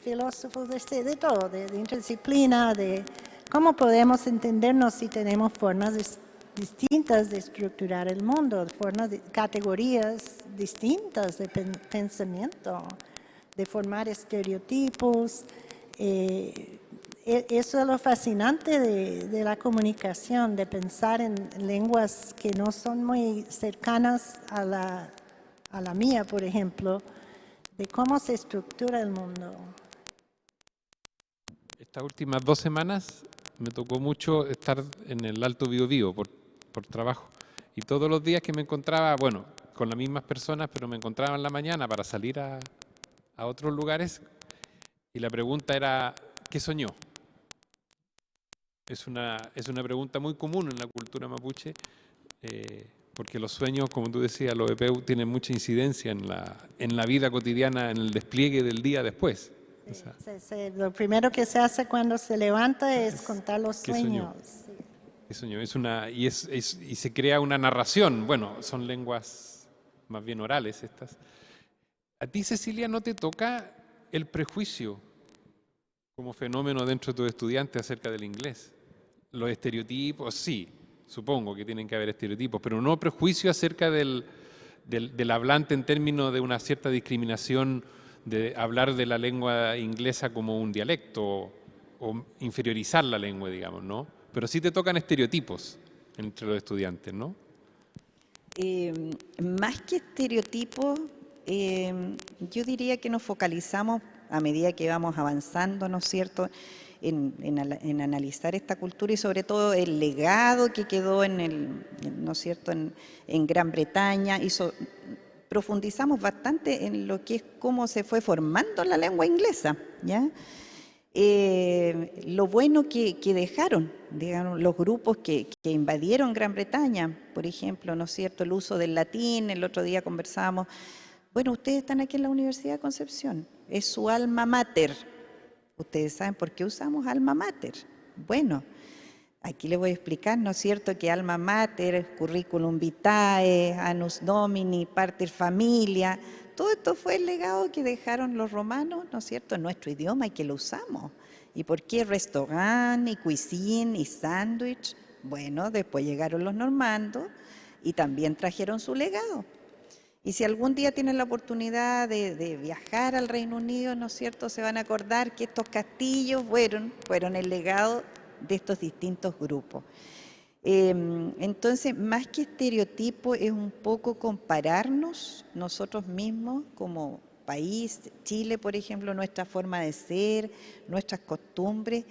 filósofos, de todo, de interdisciplina, de cómo podemos entendernos si tenemos formas distintas de estructurar el mundo, categorías distintas de pensamiento, de formar estereotipos. Eso es lo fascinante de la comunicación, de pensar en lenguas que no son muy cercanas a la mía, por ejemplo, de cómo se estructura el mundo. Estas últimas 2 semanas me tocó mucho estar en el Alto Biobío por trabajo. Y todos los días que me encontraba, bueno, con las mismas personas, pero me encontraba en la mañana para salir a otros lugares, y la pregunta era, ¿qué soñó? Es una pregunta muy común en la cultura mapuche, porque los sueños, como tú decías, los EPEU tienen mucha incidencia en la vida cotidiana, en el despliegue del día después. O sea, Lo primero que se hace cuando se levanta es contar los sueños. ¿Qué soñó? Y se crea una narración. Bueno, son lenguas más bien orales estas. ¿A ti, Cecilia, no te toca el prejuicio como fenómeno dentro de tus estudiantes acerca del inglés? Los estereotipos, sí, supongo que tienen que haber estereotipos, pero no prejuicio acerca del hablante en términos de una cierta discriminación de hablar de la lengua inglesa como un dialecto o inferiorizar la lengua, digamos, ¿no? Pero sí te tocan estereotipos entre los estudiantes, ¿no? Más que estereotipos, yo diría que nos focalizamos a medida que vamos avanzando, ¿no es cierto?, en analizar esta cultura y sobre todo el legado que quedó ¿no es cierto?, en Gran Bretaña. Profundizamos bastante en lo que es cómo se fue formando la lengua inglesa, ¿ya? Lo bueno que dejaron, digamos, los grupos que invadieron Gran Bretaña, por ejemplo, ¿no es cierto?, el uso del latín. El otro día conversábamos, bueno, ustedes están aquí en la Universidad de Concepción, es su alma mater. Ustedes saben por qué usamos alma mater. Bueno, aquí les voy a explicar, ¿no es cierto?, que alma mater, curriculum vitae, annus domini, pater familia, todo esto fue el legado que dejaron los romanos, ¿no es cierto?, en nuestro idioma y que lo usamos. ¿Y por qué restaurant y cuisine y sándwich? Bueno, después llegaron los normandos y también trajeron su legado. Y si algún día tienen la oportunidad de viajar al Reino Unido, ¿no es cierto?, se van a acordar que estos castillos fueron el legado de estos distintos grupos. Entonces, más que estereotipo, es un poco compararnos nosotros mismos como país, Chile, por ejemplo, nuestra forma de ser, nuestras costumbres,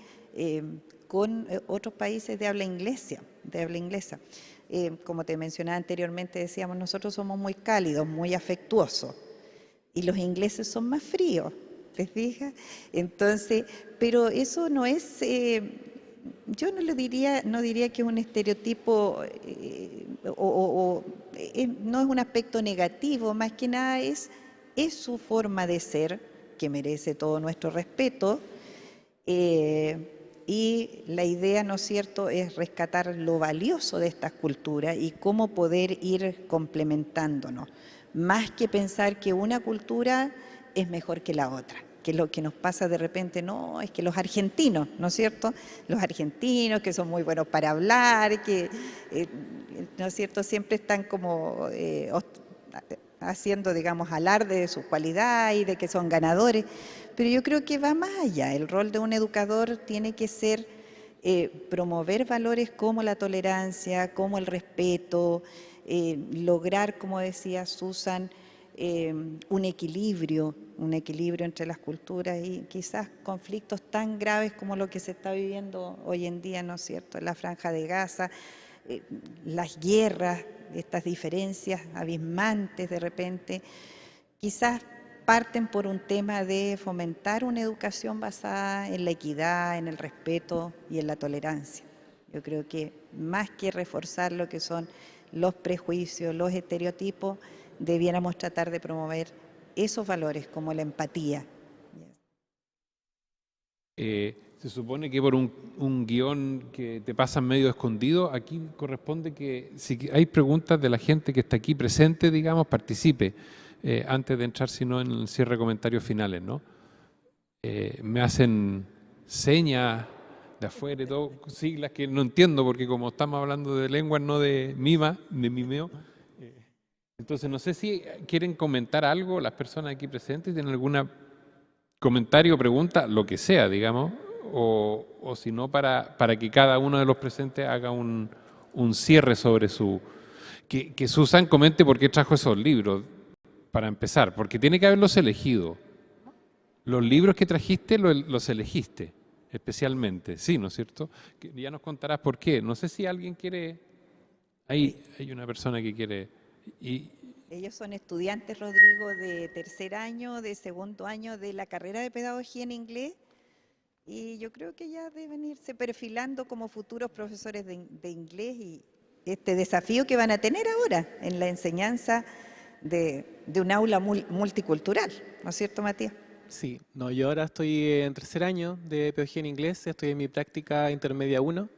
con otros países de habla inglesa. Como te mencionaba anteriormente, decíamos, nosotros somos muy cálidos, muy afectuosos, y los ingleses son más fríos, ¿te fijas? Entonces, pero eso no es, yo no diría que es un estereotipo no es un aspecto negativo, más que nada es su forma de ser, que merece todo nuestro respeto, y la idea, ¿no es cierto?, es rescatar lo valioso de estas culturas y cómo poder ir complementándonos, más que pensar que una cultura es mejor que la otra, que lo que nos pasa de repente, no, es que los argentinos, ¿no es cierto?, los argentinos que son muy buenos para hablar, que, ¿no es cierto?, siempre están como haciendo, digamos, alarde de su cualidad y de que son ganadores, pero yo creo que va más allá. El rol de un educador tiene que ser promover valores como la tolerancia, como el respeto, lograr, como decía Susan, un equilibrio entre las culturas y quizás conflictos tan graves como lo que se está viviendo hoy en día, ¿no es cierto?, en la Franja de Gaza, las guerras, estas diferencias abismantes de repente, quizás parten por un tema de fomentar una educación basada en la equidad, en el respeto y en la tolerancia. Yo creo que más que reforzar lo que son los prejuicios, los estereotipos, debiéramos tratar de promover esos valores como la empatía. Se supone que por un guión que te pasan medio escondido, aquí corresponde que si hay preguntas de la gente que está aquí presente, digamos, participe antes de entrar, sino en el cierre de comentarios finales, ¿no? Me hacen señas de afuera y todo, siglas que no entiendo, porque como estamos hablando de lenguas, no de mimeo. Entonces, no sé si quieren comentar algo las personas aquí presentes, tienen algún comentario, pregunta, lo que sea, digamos, o si no, para que cada uno de los presentes haga un cierre sobre su... Que Susan comente por qué trajo esos libros, para empezar, porque tiene que haberlos elegido. Los libros que trajiste los elegiste, especialmente, sí, ¿no es cierto? Que ya nos contarás por qué. No sé si alguien quiere... Hay una persona que quiere... Ellos son estudiantes, Rodrigo, de tercer año, de segundo año de la carrera de Pedagogía en Inglés, y yo creo que ya deben irse perfilando como futuros profesores de inglés y este desafío que van a tener ahora en la enseñanza de un aula multicultural, ¿no es cierto, Matías? Sí, no, yo ahora estoy en tercer año de Pedagogía en Inglés, estoy en mi práctica intermedia 1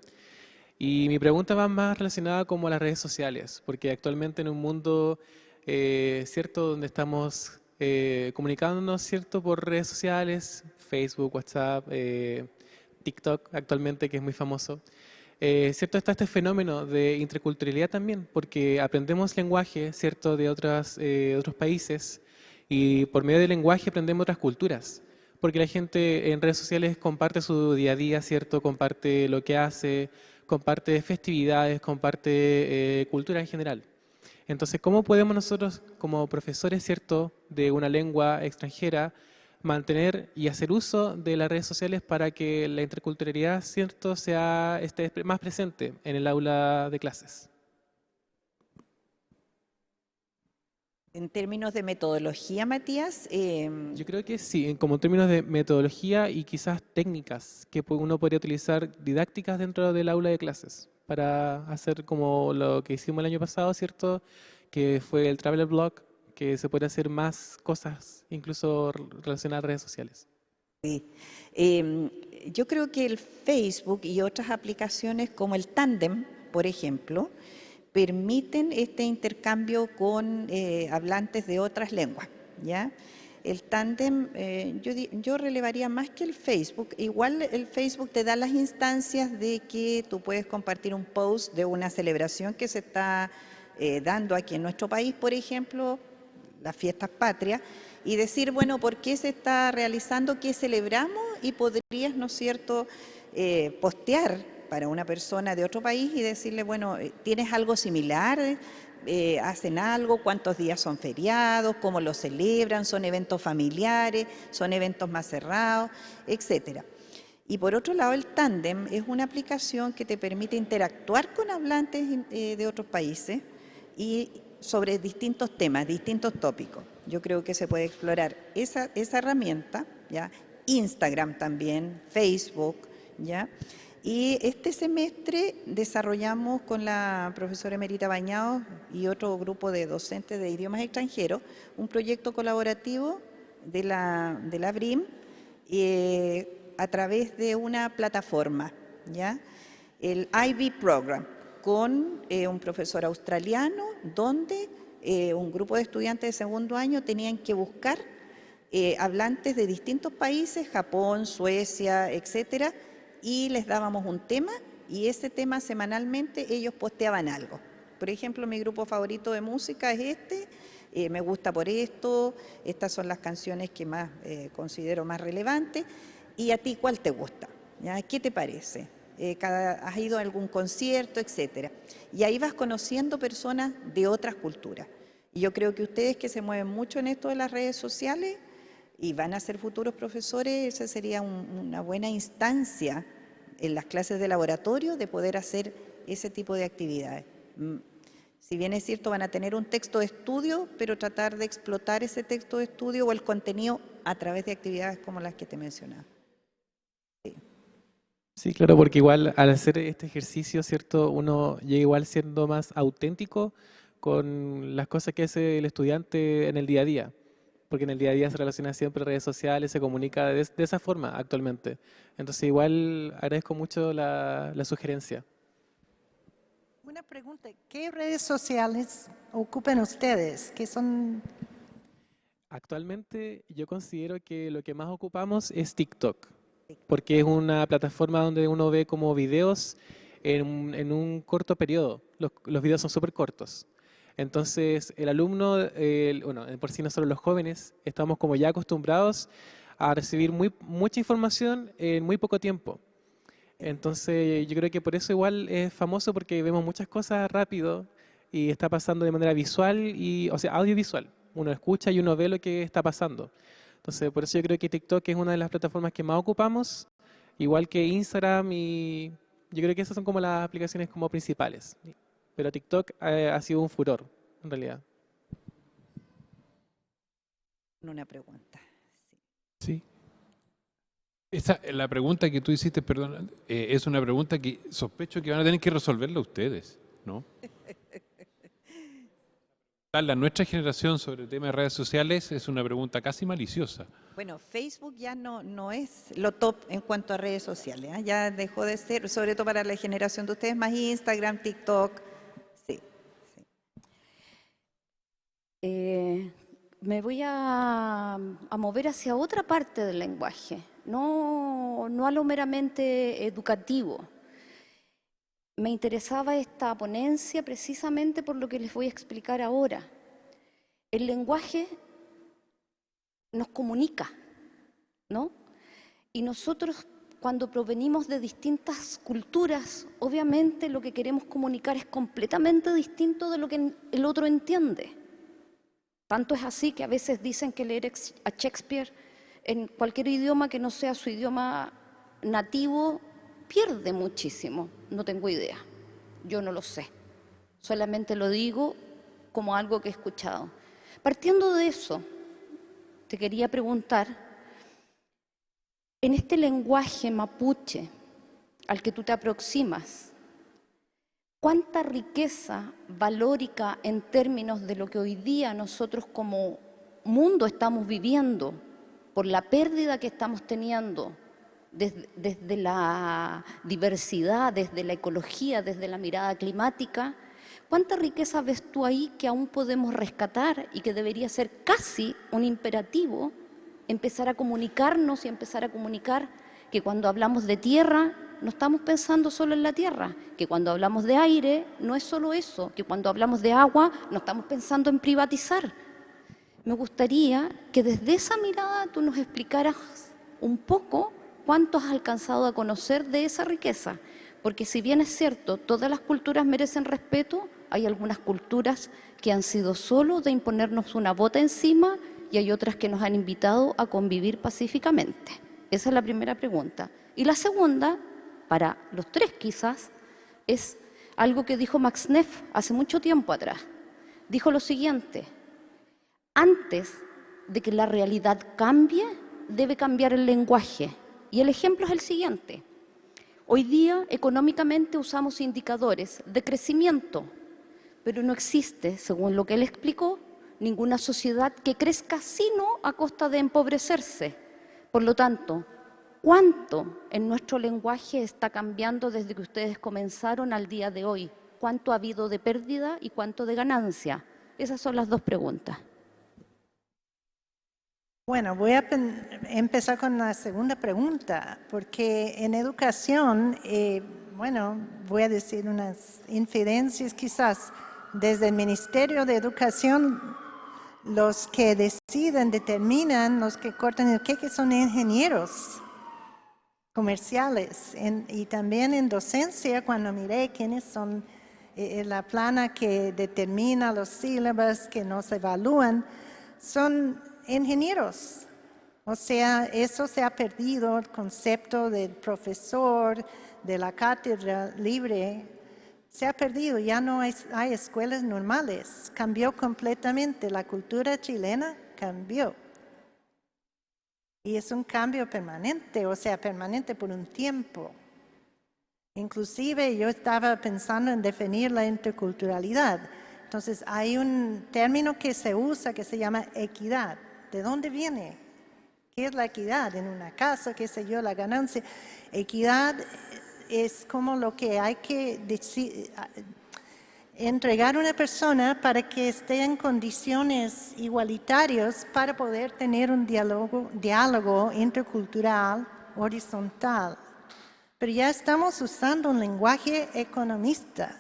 y mi pregunta va más relacionada como a las redes sociales, porque actualmente en un mundo, cierto, donde estamos comunicándonos, cierto, por redes sociales, Facebook, WhatsApp, TikTok actualmente, que es muy famoso, cierto, está este fenómeno de interculturalidad también, porque aprendemos lenguaje, cierto, de otros países, y por medio del lenguaje aprendemos otras culturas, porque la gente en redes sociales comparte su día a día, ¿cierto? Comparte lo que hace, comparte festividades, comparte cultura en general. Entonces, ¿cómo podemos nosotros como profesores, ¿cierto?, de una lengua extranjera, mantener y hacer uso de las redes sociales para que la interculturalidad, ¿cierto?, esté más presente en el aula de clases? En términos de metodología, Matías, yo creo que sí, como en términos de metodología y quizás técnicas que uno podría utilizar didácticas dentro del aula de clases para hacer como lo que hicimos el año pasado, ¿cierto? Que fue el Traveler Blog, que se puede hacer más cosas, incluso relacionadas a redes sociales. Sí. Yo creo que el Facebook y otras aplicaciones como el Tandem, por ejemplo, permiten este intercambio con hablantes de otras lenguas, ¿ya? El tándem, yo relevaría más que el Facebook. Igual el Facebook te da las instancias de que tú puedes compartir un post de una celebración que se está dando aquí en nuestro país, por ejemplo, las fiestas patrias, y decir, bueno, ¿por qué se está realizando? ¿Qué celebramos? Y podrías, ¿no es cierto?, postear para una persona de otro país y decirle, bueno, ¿tienes algo similar? ¿Hacen algo? ¿Cuántos días son feriados? ¿Cómo lo celebran? ¿Son eventos familiares? ¿Son eventos más cerrados? Etcétera. Y por otro lado, el Tandem es una aplicación que te permite interactuar con hablantes de otros países y sobre distintos temas, distintos tópicos. Yo creo que se puede explorar esa herramienta, ¿ya? Instagram también, Facebook, ¿ya? Y este semestre desarrollamos con la profesora Emerita Bañados y otro grupo de docentes de idiomas extranjeros un proyecto colaborativo de la BRIM a través de una plataforma, ¿ya? El IB Program, con un profesor australiano, donde un grupo de estudiantes de segundo año tenían que buscar hablantes de distintos países, Japón, Suecia, etcétera, y les dábamos un tema y ese tema semanalmente ellos posteaban algo. Por ejemplo, mi grupo favorito de música es me gusta por esto, estas son las canciones que más considero más relevantes, y a ti, ¿cuál te gusta? ¿Ya? ¿Qué te parece? ¿Has ido a algún concierto, etcétera? Y ahí vas conociendo personas de otras culturas. Y yo creo que ustedes que se mueven mucho en esto de las redes sociales y van a ser futuros profesores, esa sería una buena instancia en las clases de laboratorio de poder hacer ese tipo de actividades. Si bien es cierto, van a tener un texto de estudio, pero tratar de explotar ese texto de estudio o el contenido a través de actividades como las que te mencionaba. Sí, claro, porque igual al hacer este ejercicio, ¿cierto? Uno llega igual siendo más auténtico con las cosas que hace el estudiante en el día a día. Porque en el día a día se relaciona siempre en redes sociales, se comunica de esa forma actualmente. Entonces igual agradezco mucho la sugerencia. Una pregunta, ¿qué redes sociales ocupan ustedes? ¿Qué son? Actualmente yo considero que lo que más ocupamos es TikTok, porque es una plataforma donde uno ve como videos en un corto periodo. Los videos son súper cortos. Entonces el alumno, bueno, por sí nosotros los jóvenes, estamos como ya acostumbrados a recibir mucha información en muy poco tiempo. Entonces yo creo que por eso igual es famoso, porque vemos muchas cosas rápido y está pasando de manera visual, o sea, audiovisual. Uno escucha y uno ve lo que está pasando. Entonces por eso yo creo que TikTok es una de las plataformas que más ocupamos, igual que Instagram, y yo creo que esas son como las aplicaciones como principales. Pero TikTok ha sido un furor, en realidad. Una pregunta. Sí. La pregunta que tú hiciste, perdón, es una pregunta que sospecho que van a tener que resolverla ustedes, ¿no? La nuestra generación sobre el tema de redes sociales es una pregunta casi maliciosa. Bueno, Facebook ya no es lo top en cuanto a redes sociales, ¿eh? Ya dejó de ser, sobre todo para la generación de ustedes, más Instagram, TikTok. Sí. Me voy a mover hacia otra parte del lenguaje, no a lo meramente educativo. Me interesaba esta ponencia precisamente por lo que les voy a explicar ahora. El lenguaje nos comunica, ¿no? Y nosotros, cuando provenimos de distintas culturas, obviamente lo que queremos comunicar es completamente distinto de lo que el otro entiende. Tanto es así que a veces dicen que leer a Shakespeare en cualquier idioma que no sea su idioma nativo pierde muchísimo. No tengo idea, yo no lo sé. Solamente lo digo como algo que he escuchado. Partiendo de eso, te quería preguntar, en este lenguaje mapuche al que tú te aproximas, ¿cuánta riqueza valórica en términos de lo que hoy día nosotros como mundo estamos viviendo, por la pérdida que estamos teniendo desde la diversidad, desde la ecología, desde la mirada climática? ¿Cuánta riqueza ves tú ahí que aún podemos rescatar y que debería ser casi un imperativo empezar a comunicarnos y empezar a comunicar que cuando hablamos de tierra no estamos pensando solo en la tierra, que cuando hablamos de aire no es solo eso, que cuando hablamos de agua no estamos pensando en privatizar. Me gustaría que desde esa mirada tú nos explicaras un poco cuánto has alcanzado a conocer de esa riqueza, porque si bien es cierto, todas las culturas merecen respeto, hay algunas culturas que han sido solo de imponernos una bota encima y hay otras que nos han invitado a convivir pacíficamente. Esa es la primera pregunta. Y la segunda, para los tres quizás, es algo que dijo Max Neff hace mucho tiempo atrás. Dijo lo siguiente: antes de que la realidad cambie, debe cambiar el lenguaje. Y el ejemplo es el siguiente. Hoy día, económicamente, usamos indicadores de crecimiento, pero no existe, según lo que él explicó, ninguna sociedad que crezca sino a costa de empobrecerse. Por lo tanto, ¿cuánto en nuestro lenguaje está cambiando desde que ustedes comenzaron al día de hoy? ¿Cuánto ha habido de pérdida y cuánto de ganancia? Esas son las dos preguntas. Bueno, voy a empezar con la segunda pregunta, porque en educación, bueno, voy a decir unas infidencias quizás. Desde el Ministerio de Educación, los que deciden, determinan, los que cortan el queque son ingenieros comerciales. Y también en docencia, cuando miré quiénes son la plana que determina los sílabas que nos evalúan, son ingenieros. O sea, eso se ha perdido, el concepto del profesor, de la cátedra libre, se ha perdido, ya no hay escuelas normales, cambió completamente, la cultura chilena cambió. Y es un cambio permanente, o sea, permanente por un tiempo. Inclusive yo estaba pensando en definir la interculturalidad. Entonces hay un término que se usa que se llama equidad. ¿De dónde viene? ¿Qué es la equidad? En una casa, qué sé yo, la ganancia. Equidad es como lo que hay que entregar a una persona para que esté en condiciones igualitarias para poder tener un diálogo intercultural horizontal. Pero ya estamos usando un lenguaje economista.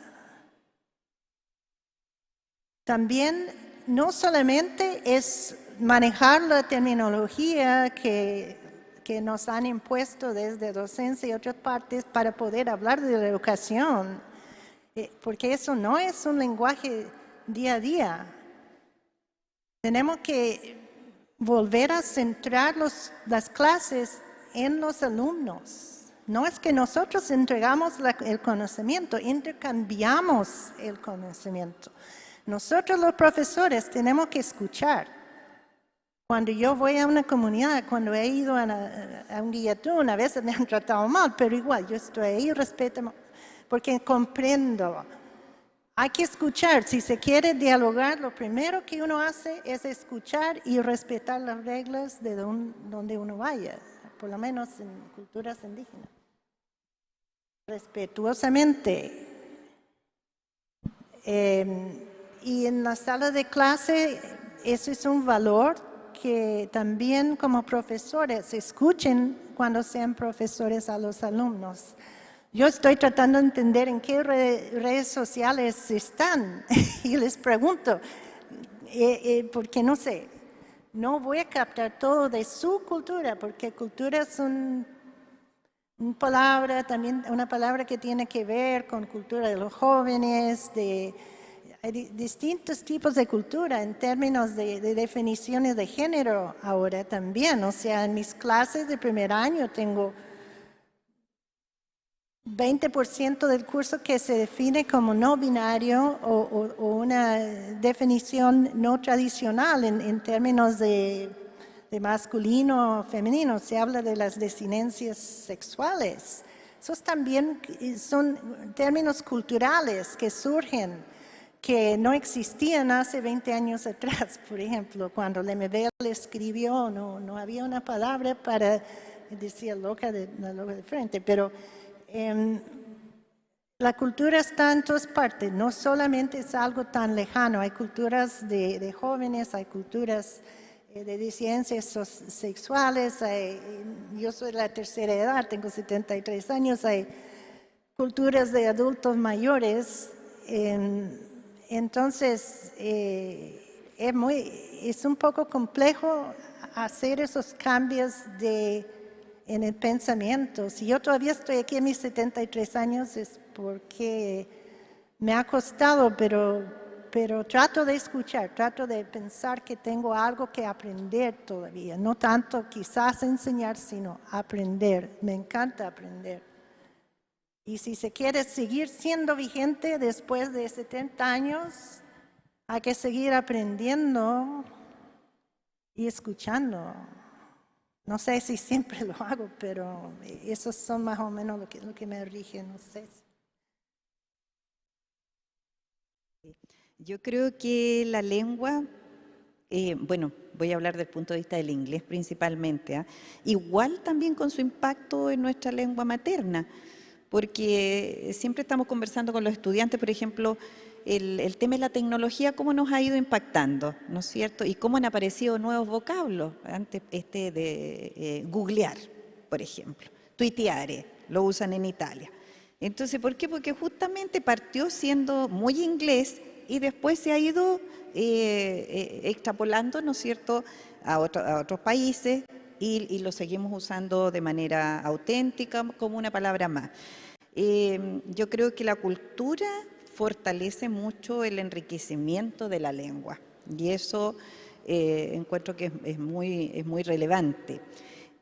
También no solamente es manejar la terminología que nos han impuesto desde docencia y otras partes para poder hablar de la educación, porque eso no es un lenguaje día a día. Tenemos que volver a centrar las clases en los alumnos. No es que nosotros entregamos el conocimiento, intercambiamos el conocimiento. Nosotros los profesores tenemos que escuchar. Cuando yo voy a una comunidad, cuando he ido a un guillatún, a veces me han tratado mal, pero igual yo estoy ahí, respeto, porque comprendo. Hay que escuchar. Si se quiere dialogar, lo primero que uno hace es escuchar y respetar las reglas de donde uno vaya, por lo menos en culturas indígenas. Respetuosamente. Y en la sala de clase, eso es un valor que también como profesores escuchen cuando sean profesores a los alumnos. Yo estoy tratando de entender en qué redes sociales están y les pregunto, porque no sé, no voy a captar todo de su cultura, porque cultura es una palabra que tiene que ver con cultura de los jóvenes, hay distintos tipos de cultura en términos de definiciones de género ahora también. O sea, en mis clases de primer año tengo 20% del curso que se define como no binario o una definición no tradicional en términos de masculino o femenino. Se habla de las disidencias sexuales. Esos también son términos culturales que surgen, que no existían hace 20 años atrás. Por ejemplo, cuando Lemebel escribió, no había una palabra para decir la loca de frente, pero la cultura está en todas partes, no solamente es algo tan lejano, hay culturas de jóvenes, hay culturas de disidencias sexuales, yo soy de la tercera edad, tengo 73 años, hay culturas de adultos mayores, entonces es un poco complejo hacer esos cambios en el pensamiento. Si yo todavía estoy aquí a mis 73 años es porque me ha costado, pero trato de escuchar, trato de pensar que tengo algo que aprender todavía. No tanto quizás enseñar, sino aprender. Me encanta aprender. Y si se quiere seguir siendo vigente después de 70 años, hay que seguir aprendiendo y escuchando. No sé si siempre lo hago, pero esos son más o menos lo que me rige, no sé. Yo creo que la lengua, bueno, voy a hablar del punto de vista del inglés principalmente, igual también con su impacto en nuestra lengua materna, porque siempre estamos conversando con los estudiantes, por ejemplo, el tema de la tecnología, cómo nos ha ido impactando, ¿no es cierto? Y cómo han aparecido nuevos vocablos, antes de googlear, por ejemplo, tuiteare, lo usan en Italia. Entonces, ¿por qué? Porque justamente partió siendo muy inglés y después se ha ido extrapolando, ¿no es cierto?, a otros países y lo seguimos usando de manera auténtica como una palabra más. Yo creo que la cultura fortalece mucho el enriquecimiento de la lengua y eso encuentro que es muy relevante.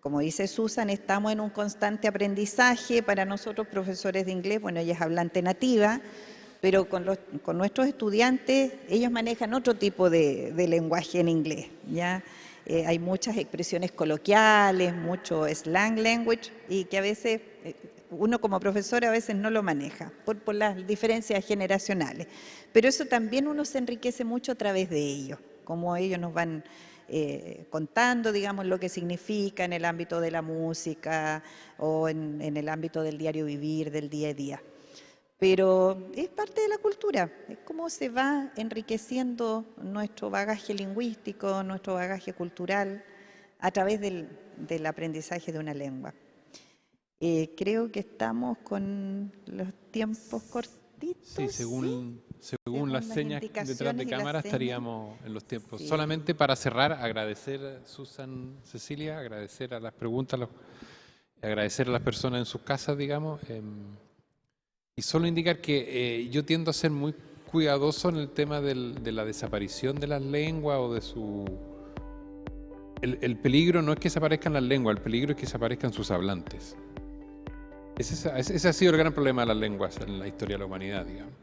Como dice Susan, estamos en un constante aprendizaje. Para nosotros, profesores de inglés, bueno, ella es hablante nativa, pero con nuestros estudiantes, ellos manejan otro tipo de lenguaje en inglés, ¿ya? Hay muchas expresiones coloquiales, mucho slang language, y que a veces uno como profesor a veces no lo maneja por las diferencias generacionales. Pero eso también uno se enriquece mucho a través de ellos, como ellos nos van contando, digamos, lo que significa en el ámbito de la música o en el ámbito del diario vivir, del día a día. Pero es parte de la cultura, es cómo se va enriqueciendo nuestro bagaje lingüístico, nuestro bagaje cultural a través del aprendizaje de una lengua. Creo que estamos con los tiempos cortitos. Sí, según las señas detrás de cámara estaríamos en los tiempos. Sí. Solamente para cerrar, agradecer, Susan, Cecilia, agradecer a las preguntas, agradecer a las personas en sus casas, digamos. Y solo indicar que yo tiendo a ser muy cuidadoso en el tema de la desaparición de las lenguas o de su... El peligro no es que desaparezcan las lenguas, el peligro es que desaparezcan sus hablantes. Ese ha sido el gran problema de las lenguas en la historia de la humanidad, digamos.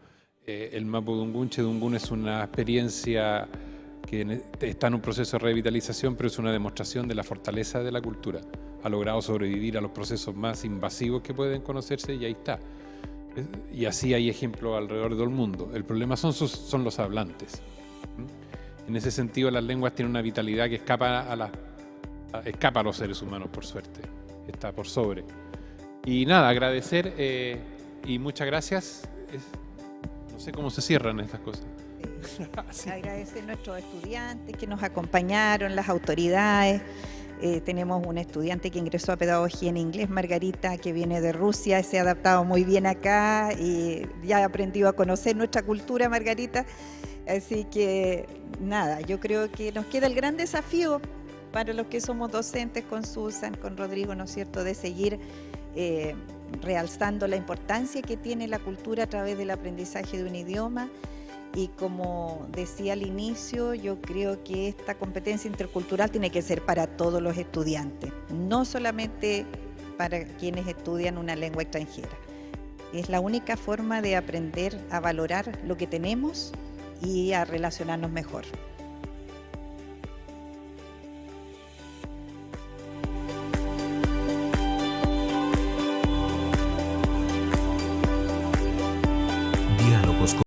El Mapudungun Chedungun es una experiencia que está en un proceso de revitalización, pero es una demostración de la fortaleza de la cultura. Ha logrado sobrevivir a los procesos más invasivos que pueden conocerse y ahí está. Y así hay ejemplos alrededor del mundo. El problema son los hablantes. En ese sentido, las lenguas tienen una vitalidad que escapa a los seres humanos, por suerte. Está por sobre. Y nada, agradecer y muchas gracias. No sé cómo se cierran estas cosas. Sí. Agradecer a nuestros estudiantes que nos acompañaron, las autoridades. Tenemos un estudiante que ingresó a pedagogía en inglés, Margarita, que viene de Rusia, se ha adaptado muy bien acá y ya ha aprendido a conocer nuestra cultura, Margarita. Así que nada, yo creo que nos queda el gran desafío para los que somos docentes con Susan, con Rodrigo, ¿no es cierto?, de seguir realzando la importancia que tiene la cultura a través del aprendizaje de un idioma. Y como decía al inicio, yo creo que esta competencia intercultural tiene que ser para todos los estudiantes, no solamente para quienes estudian una lengua extranjera. Es la única forma de aprender a valorar lo que tenemos y a relacionarnos mejor.